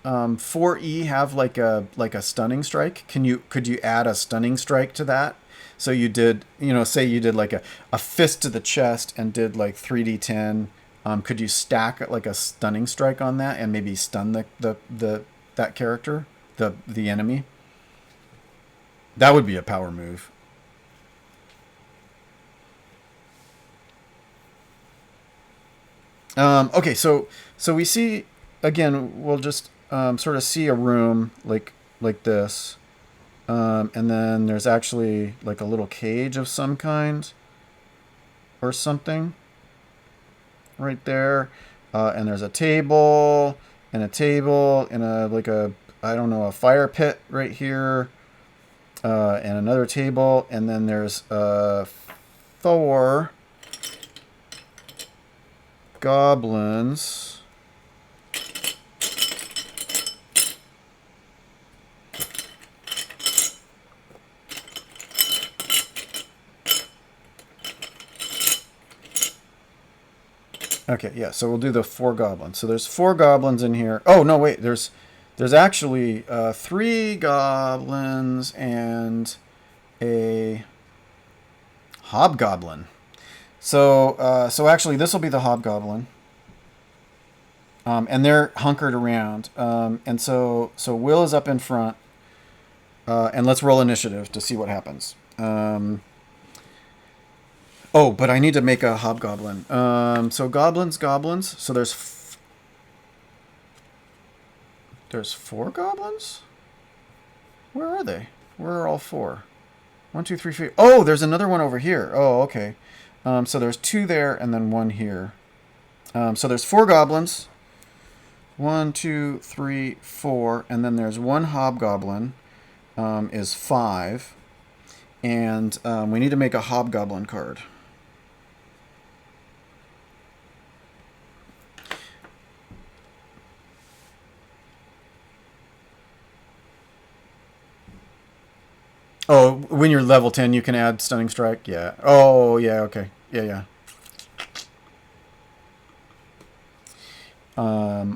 4E have like a stunning strike? Could you add a stunning strike to that? So you did, say you did like a fist to the chest and did like 3d10. Could you stack like a stunning strike on that and maybe stun that character, the enemy? That would be a power move. Okay, so we see again. We'll just sort of see a room like this, and then there's actually like a little cage of some kind or something right there, and there's a table and a like a I don't know, a fire pit right here, and another table, and then there's 4 goblins. Okay, yeah, so we'll do the 4 goblins. So there's 4 goblins in here. Oh, no, wait, there's actually 3 goblins and a hobgoblin. So actually, this will be the hobgoblin, and they're hunkered around. And so Will is up in front, and let's roll initiative to see what happens. Oh, but I need to make a hobgoblin. So goblins. So there's 4 goblins. Where are they? Where are all 4? 1, 2, 3, 4. Oh, there's another one over here. Oh, okay. So there's 2 there and then 1 here. So there's 4 goblins. 1, 2, 3, 4, and then there's 1 hobgoblin. Is 5, and we need to make a hobgoblin card. Oh, when you're level 10, you can add Stunning Strike? Yeah. Oh, yeah, okay. Yeah.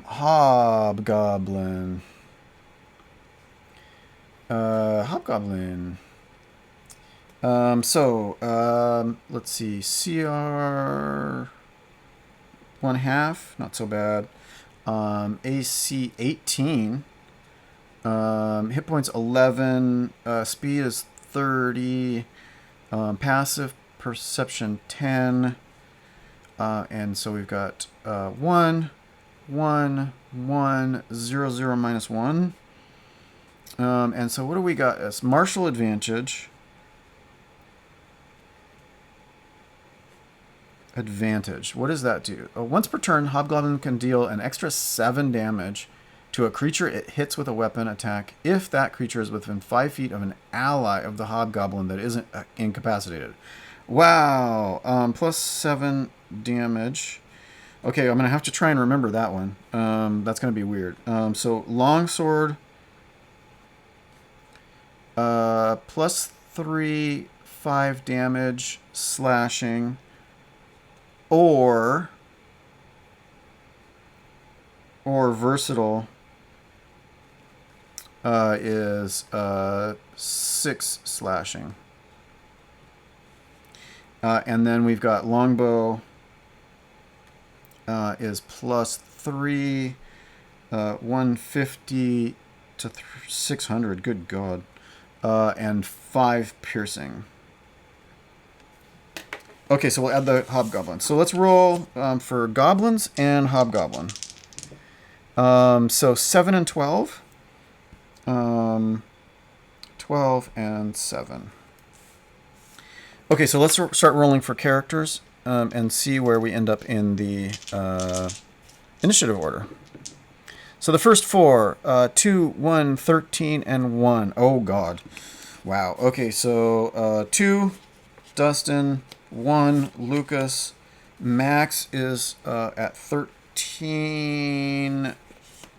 Hobgoblin. Hobgoblin. Let's see. CR 1/2, not so bad. AC 18. Hit points 11. Speed is 30. Passive perception 10. And so we've got 1, 1, 1, 0, 0, -1. And so what do we got as martial advantage? Advantage. What does that do? Once per turn, Hobgoblin can deal an extra 7 damage to a creature it hits with a weapon attack if that creature is within 5 feet of an ally of the Hobgoblin that isn't incapacitated. Wow. Plus 7 damage. Okay, I'm going to have to try and remember that one. That's going to be weird. So longsword. Plus 3, 5 damage, slashing. Or versatile is 6 slashing. And then we've got longbow is plus 3, 150 to 600. Good God. And 5 piercing. Okay, so we'll add the hobgoblin. So let's roll for goblins and hobgoblin. So 7 and 12. 12 and 7. Okay, so let's start rolling for characters and see where we end up in the initiative order. So the first 4, 2, 1, 13, and 1. Oh, God. Wow. Okay, so 2, Dustin, 1, Lucas. Max is at 13.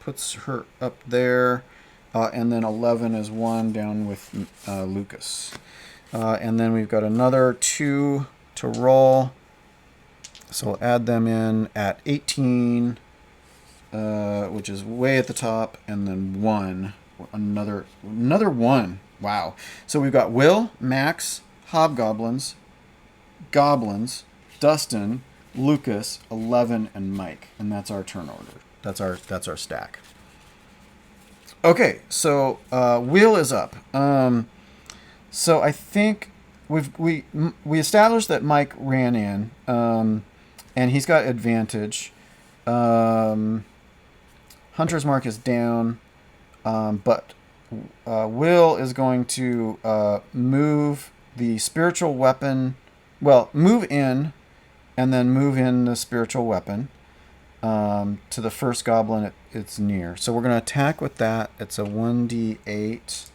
Puts her up there. And then 11 is 1 down with Lucas. And then we've got another 2 to roll. So we'll add them in at 18, which is way at the top. And then 1. Another 1. Wow. So we've got Will, Max, Hobgoblins, Goblins, Dustin, Lucas, 11, and Mike. And that's our turn order. That's our stack. Okay, so Will is up. So I think we established that Mike ran in, and he's got advantage. Hunter's Mark is down, but Will is going to move the spiritual weapon. Well, move in, and then move in the spiritual weapon to the first goblin it's near. So we're going to attack with that. It's a 1d8.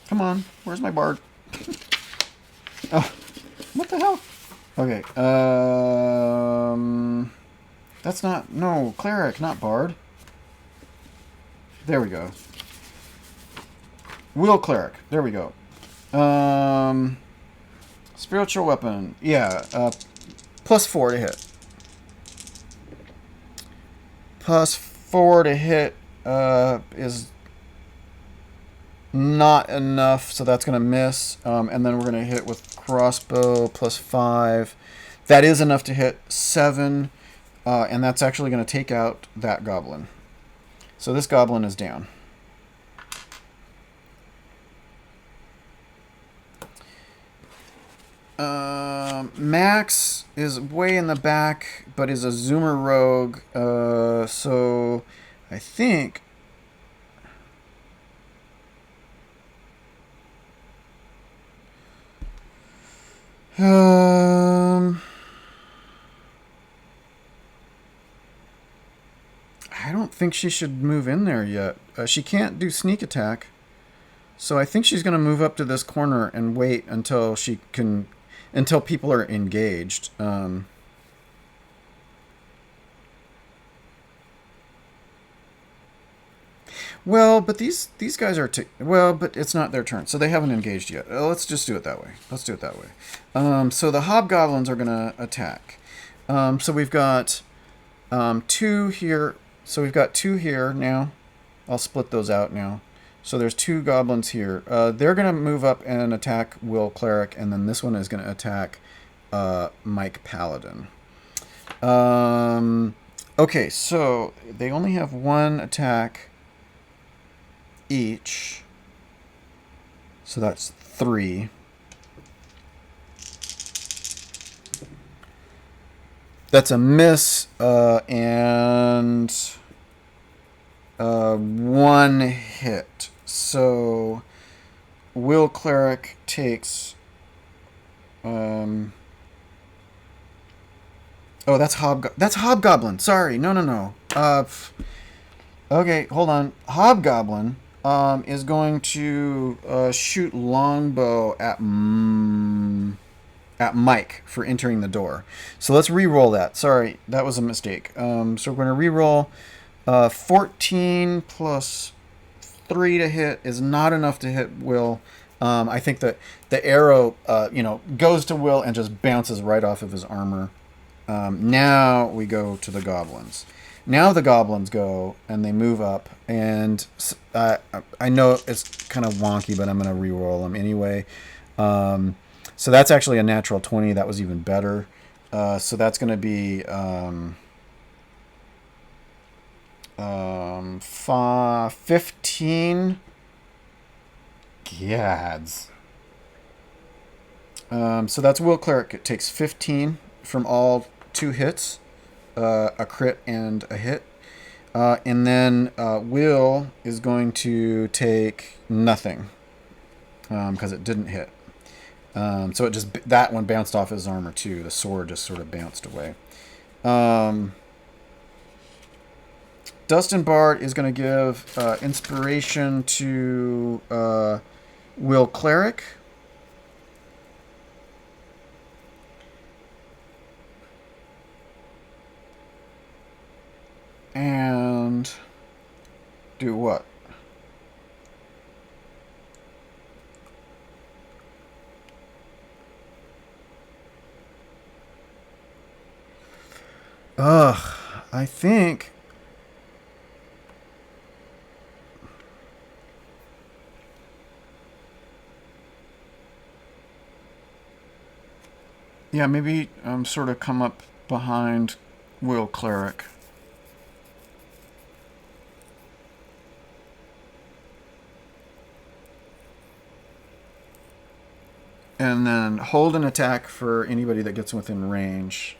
Come on, where's my bard? Oh, what the hell? Okay, that's not, no, cleric, not bard. There we go. Will cleric, there we go. Spiritual weapon, yeah, +4 to hit. +4 to hit is not enough, so that's going to miss. And then we're going to hit with crossbow +5. That is enough to hit 7, and that's actually going to take out that goblin. So this goblin is down. Max is way in the back, but is a zoomer rogue, so I think... I don't think she should move in there yet. She can't do sneak attack. So I think she's going to move up to this corner and wait until she can... until people are engaged. Well, but these guys are... well, but it's not their turn, so they haven't engaged yet. Let's just do it that way. Let's do it that way. So the hobgoblins are going to attack. So we've got 2 here. So we've got 2 here now. I'll split those out now. So there's 2 goblins here. They're going to move up and attack Will Cleric, and then this one is going to attack Mike Paladin. Okay, so they only have 1 attack each. So that's 3. That's a miss, and 1 hit. So Will Cleric takes... oh, that's Hobgoblin. Sorry. No. Okay, hold on. Hobgoblin is going to shoot longbow at Mike for entering the door. So let's re-roll that. Sorry, that was a mistake. So we're going to re-roll. 14 plus 3 to hit is not enough to hit Will. I think that the arrow, goes to Will and just bounces right off of his armor. Now we go to the goblins. Now the goblins go and they move up. And I know it's kind of wonky, but I'm going to re-roll them anyway. So that's actually a natural 20. That was even better. So that's going to be 15 gads. So that's Will Cleric. It takes 15 from all 2 hits, a crit and a hit. And then Will is going to take nothing because it didn't hit. So it just, that one bounced off his armor too. The sword just sort of bounced away. Dustin Bard is going to give inspiration to Will Cleric. And do what? I think... yeah, maybe sort of come up behind Will Cleric. And then hold an attack for anybody that gets within range.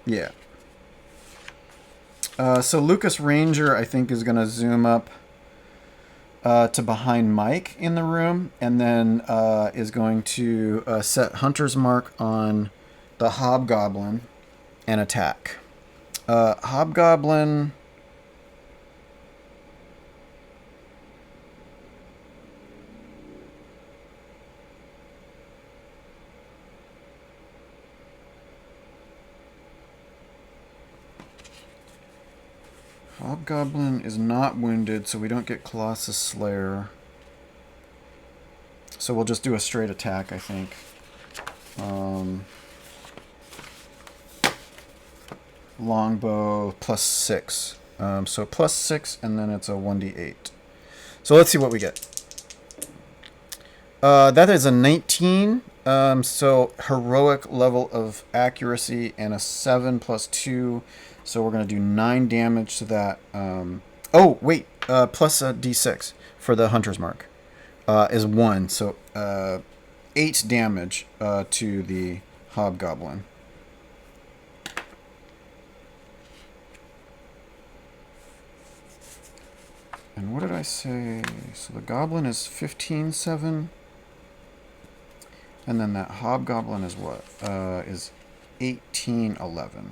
Yeah. So Lucas Ranger, I think, is going to zoom up to behind Mike in the room, and then is going to set Hunter's Mark on the Hobgoblin and attack. Hobgoblin... Hobgoblin is not wounded, so we don't get Colossus Slayer. So we'll just do a straight attack, I think. Longbow plus 6. So plus 6, and then it's a 1d8. So let's see what we get. That is a 19. So heroic level of accuracy and a 7 plus 2. So we're going to do 9 damage to that. Oh, wait. Plus a d6 for the Hunter's Mark is 1. So 8 damage to the Hobgoblin. And what did I say? So the Goblin is 15-7. And then that Hobgoblin is what? Is 18-11.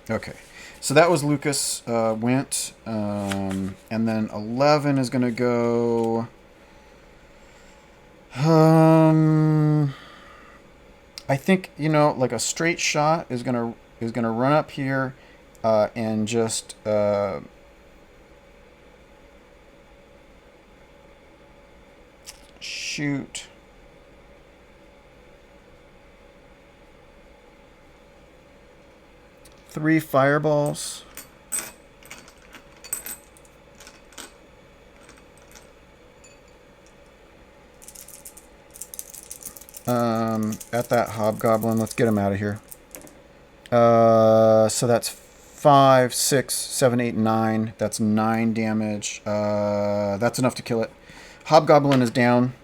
Okay, so that was Lucas went, and then 11 is going to go. I think, you know, like a straight shot is gonna run up here, and just shoot. Three fireballs. At that Hobgoblin. Let's get him out of here. So that's 5, 6, 7, 8, 9. That's 9 damage. That's enough to kill it. Hobgoblin is down.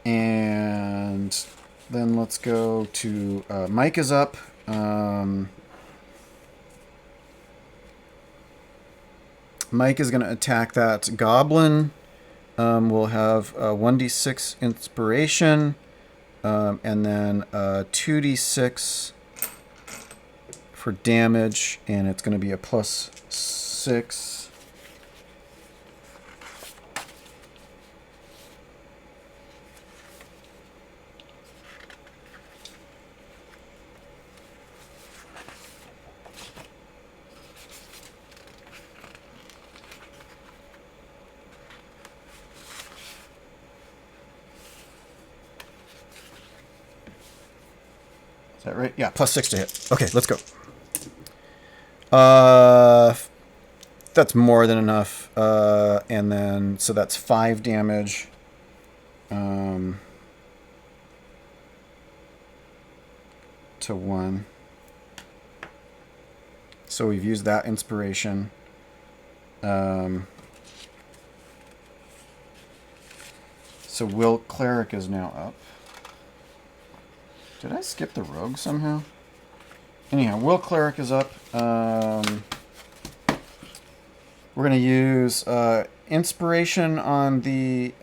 And then let's go to Mike is up. Mike is going to attack that goblin. We'll have 1d6 inspiration, and then 2d6 for damage, and it's going to be a plus 6. Is that right? Yeah, plus 6 to hit. Okay, let's go. That's more than enough. And then, so that's 5 damage. To 1. So we've used that inspiration. So Will Cleric is now up. Did I skip the rogue somehow? Anyhow, Will Cleric is up. We're going to use inspiration on the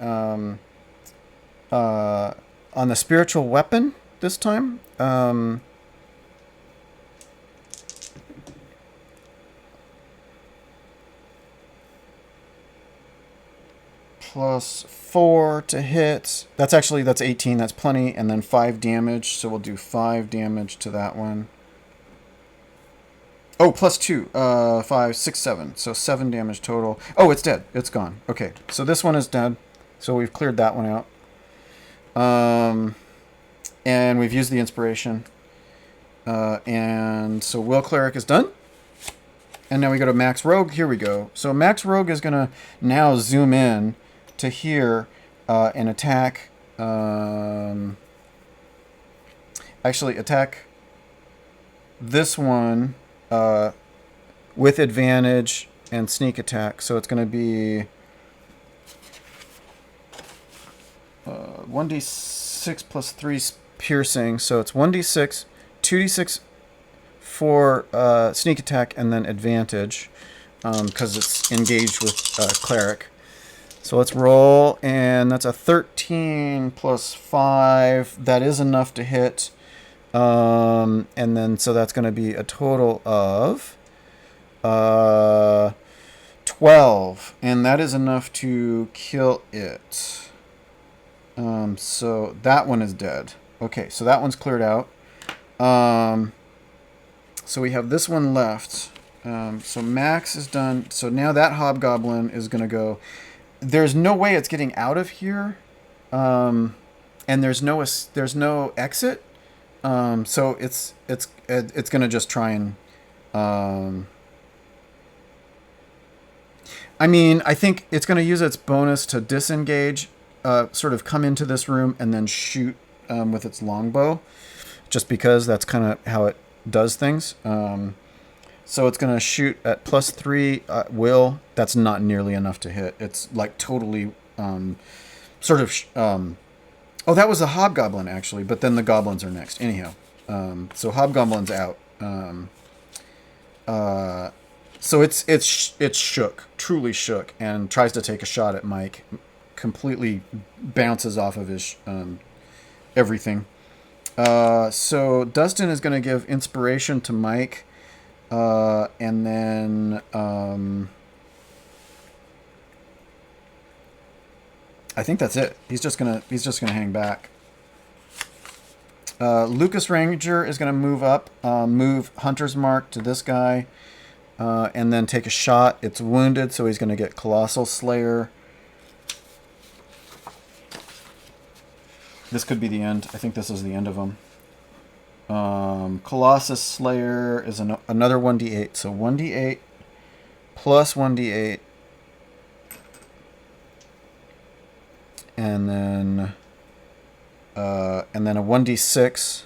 spiritual weapon this time. Plus 4 to hit. That's 18. That's plenty. And then 5 damage. So we'll do 5 damage to that one. Oh, plus 2. 5, 6, 7. So 7 damage total. Oh, it's dead. It's gone. Okay. So this one is dead. So we've cleared that one out. And we've used the inspiration. And so Will Cleric is done. And now we go to Max Rogue. Here we go. So Max Rogue is going to now zoom in to here and attack. Actually, attack this one with advantage and sneak attack. So it's going to be 1d6 plus 3 piercing. So it's 1d6, 2d6 for sneak attack, and then advantage because it's engaged with cleric. So let's roll, and that's a 13 plus 5. That is enough to hit. And then, so that's going to be a total of 12. And that is enough to kill it. So that one is dead. Okay, so that one's cleared out. So we have this one left. So Max is done. So now that hobgoblin is going to go. There's no way it's getting out of here. And there's no exit. So it's going to just try and I mean, I think it's going to use its bonus to disengage, sort of come into this room and then shoot with its longbow, just because that's kind of how it does things. So it's going to shoot at +3 will. That's not nearly enough to hit. It's like totally sort of... oh, that was a hobgoblin, actually, but then the goblins are next. Anyhow, so hobgoblin's out. So it's shook, truly shook, and tries to take a shot at Mike. Completely bounces off of his everything. So Dustin is going to give inspiration to Mike, and then I think that's it. He's just gonna hang back. Lucas Ranger is gonna move up, move Hunter's Mark to this guy, and then take a shot. It's wounded, so he's gonna get Colossal Slayer. This could be the end. I think this is the end of him. Colossus Slayer is another 1d8. So 1d8 plus 1d8. And then a 1d6.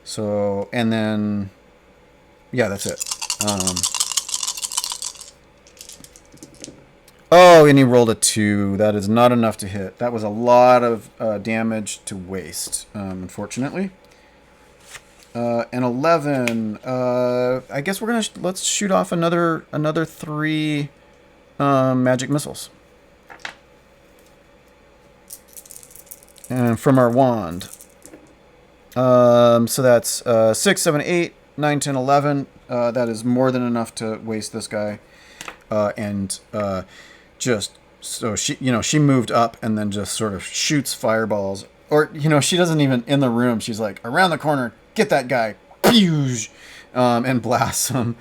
So, and then, yeah, that's it. Oh, and he rolled a 2. That is not enough to hit. That was a lot of damage to waste, unfortunately. And 11. I guess we're gonna let's shoot off another 3 magic missiles. And from our wand. So that's 6, 7, 8, 9, 10, 11. That is more than enough to waste this guy. And just so she moved up and then just sort of shoots fireballs, or she doesn't even in the room. She's like, around the corner, get that guy, and blasts him.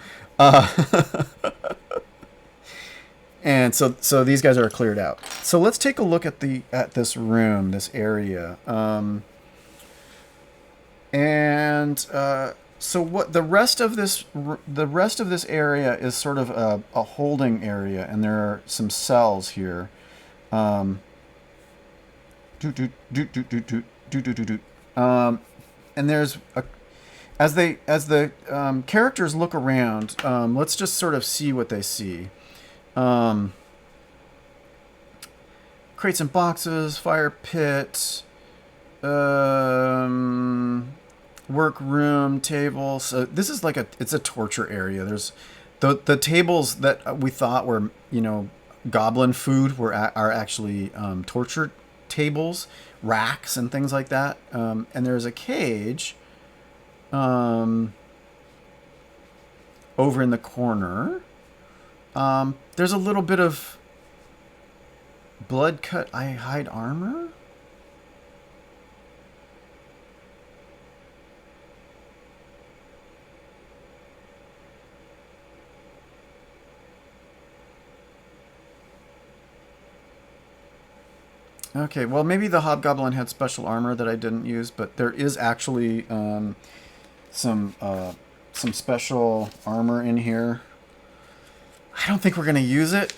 And so these guys are cleared out. So let's take a look at this room, this area. So what the rest of this area is sort of a holding area, and there are some cells here. And there's as the characters look around, let's just sort of see what they see. Crates and boxes, fire pit, workroom, table. So this is like it's a torture area. There's the tables that we thought were goblin food are actually torture tables, racks and things like that. And there's a cage over in the corner. There's a little bit of blood cut hide armor. Okay, well, maybe the hobgoblin had special armor that I didn't use, but there is actually some special armor in here. I don't think we're gonna use it.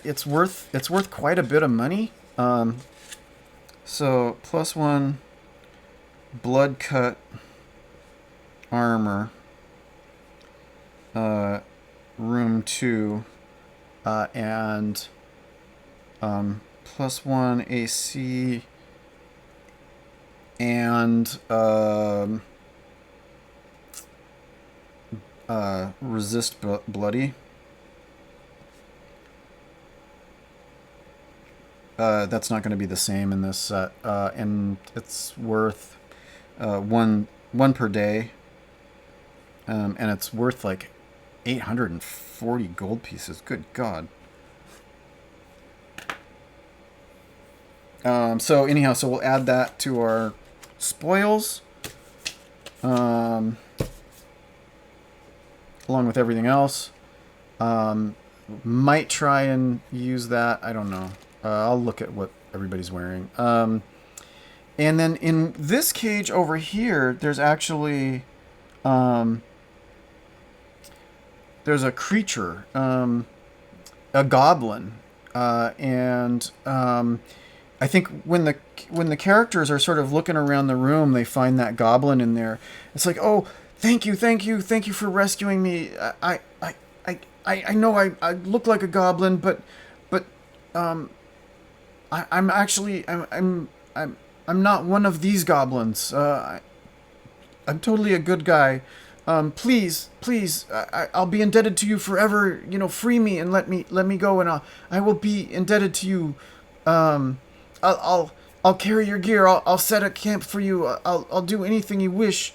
It's worth quite a bit of money. So +1 blood cut armor. Room 2. And +1 AC. And resist bloody. That's not going to be the same in this set, and it's worth one per day, and it's worth like 840 gold pieces. Good God. So anyhow, so we'll add that to our spoils, along with everything else. Might try and use that. I don't know. I'll look at what everybody's wearing. And then in this cage over here, there's actually there's a creature, a goblin, and I think when the characters are sort of looking around the room, they find that goblin in there. It's like, oh, thank you for rescuing me. I know I look like a goblin, but I'm actually I'm not one of these goblins. I'm totally a good guy. Please, I'll be indebted to you forever. You know, free me and let me go, and I will be indebted to you. I'll carry your gear. I'll set a camp for you. I'll do anything you wish.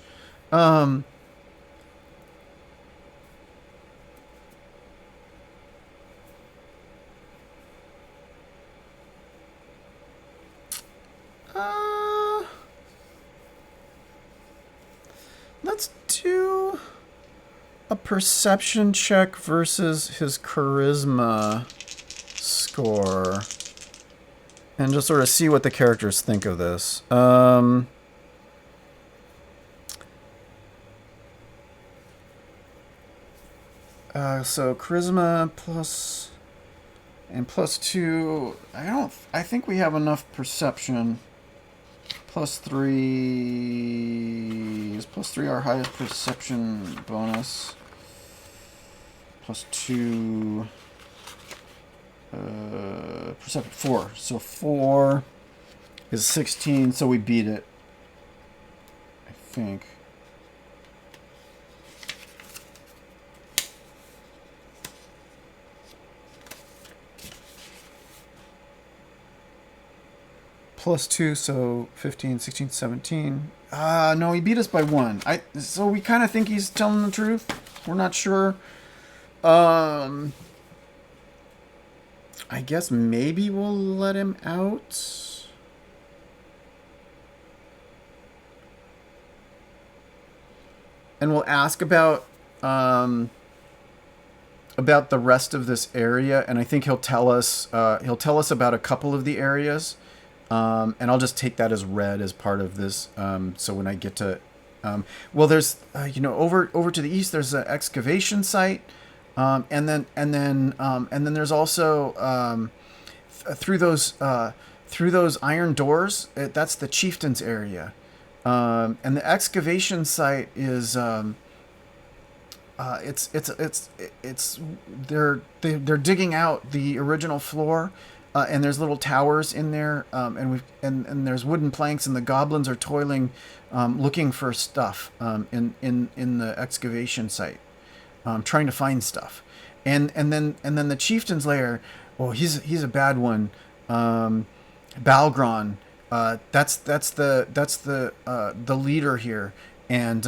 Let's do a perception check versus his charisma score. And just sort of see what the characters think of this. So charisma plus and +2. I think we have enough perception. +3 is +3 our highest perception bonus. +2 perception 4. So 4 is 16, so we beat it. I think. +2, so 15, 16, 17. No, he beat us by 1. So we kind of think he's telling the truth. We're not sure. I guess maybe we'll let him out. And we'll ask about the rest of this area, and I think he'll tell us about a couple of the areas. And I'll just take that as read as part of this. So when I get to, well, there's over to the east, there's an excavation site, and then there's also through those iron doors. That's the chieftain's area, and the excavation site is they're digging out the original floor. And there's little towers in there, and there's wooden planks, and the goblins are toiling, looking for stuff in the excavation site, trying to find stuff, and then the chieftain's lair. Oh, he's a bad one. Balgron, that's the leader here, and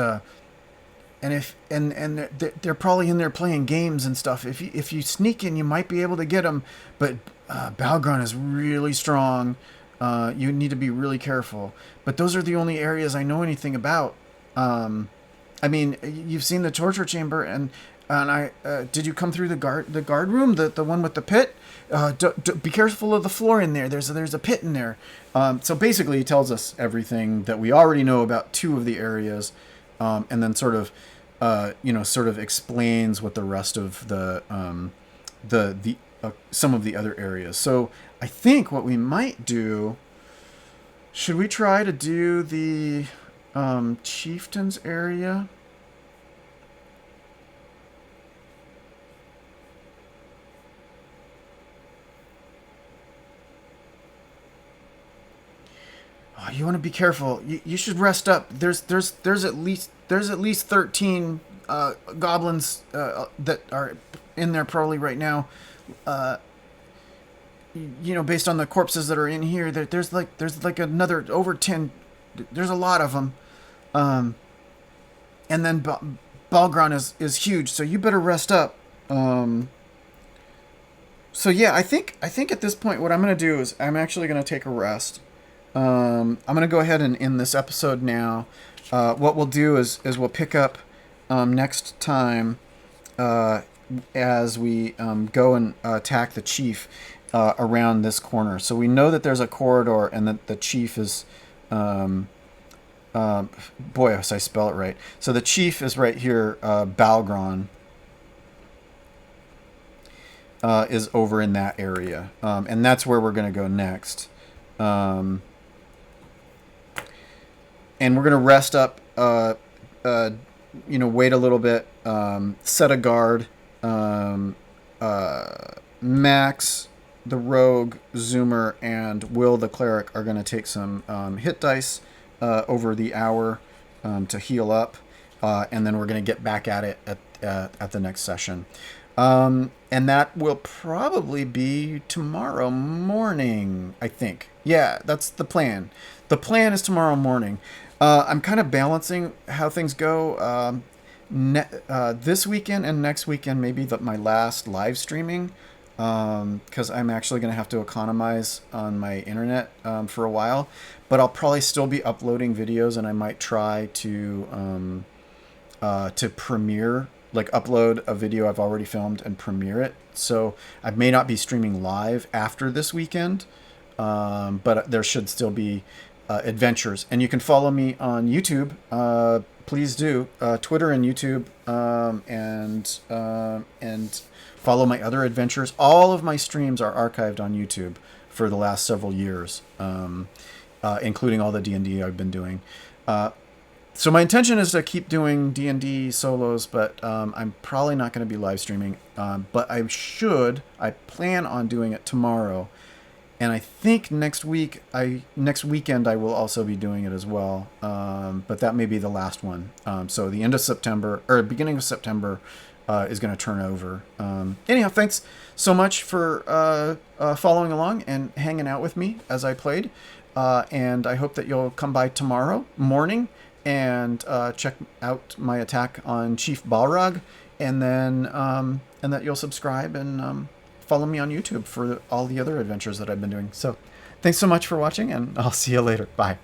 they're probably in there playing games and stuff. If you sneak in, you might be able to get them, but Balgron is really strong. You need to be really careful. But those are the only areas I know anything about. I mean, you've seen the torture chamber, and I did you come through the guard room, the one with the pit? Be careful of the floor in there. There's a pit in there. So basically, he tells us everything that we already know about 2 of the areas, and then sort of explains what the rest of the some of the other areas. So I think what we might do, should we try to do the chieftain's area? you want to be careful. You should rest up. There's at least 13 goblins that are in there probably right now. Based on the corpses that are in here, there's like another over 10. There's a lot of them. And then Balgron is huge, so you better rest up. So yeah, I think at this point what I'm gonna do is I'm actually gonna take a rest. I'm gonna go ahead and end this episode now. What we'll do is we'll pick up next time as we go and attack the chief around this corner. So we know that there's a corridor and that the chief is boy, if I spell it right. So the chief is right here. Balgron is over in that area, and that's where we're going to go next. And we're going to rest up. Wait a little bit. Set a guard. Max, the rogue, Zoomer, and Will, the cleric, are going to take some hit dice over the hour to heal up, and then we're going to get back at it at the next session. And that will probably be tomorrow morning, I think. Yeah, that's the plan. The plan is tomorrow morning. I'm kind of balancing how things go. This weekend and next weekend may be my last live streaming, because I'm actually going to have to economize on my internet for a while. But I'll probably still be uploading videos, and I might try to premiere, like upload a video I've already filmed and premiere it. So I may not be streaming live after this weekend, but there should still be adventures. And you can follow me on YouTube. Please do. Twitter and YouTube, and follow my other adventures. All of my streams are archived on YouTube for the last several years, including all the D&D I've been doing. So my intention is to keep doing D&D solos, but I'm probably not going to be live streaming. But I plan on doing it tomorrow. And I think next weekend I will also be doing it as well. But that may be the last one. So the end of September, or beginning of September, is going to turn over. Anyhow, thanks so much for following along and hanging out with me as I played. And I hope that you'll come by tomorrow morning and check out my attack on Chief Balrog, and then and that you'll subscribe and follow me on YouTube for all the other adventures that I've been doing. So thanks so much for watching, and I'll see you later. Bye.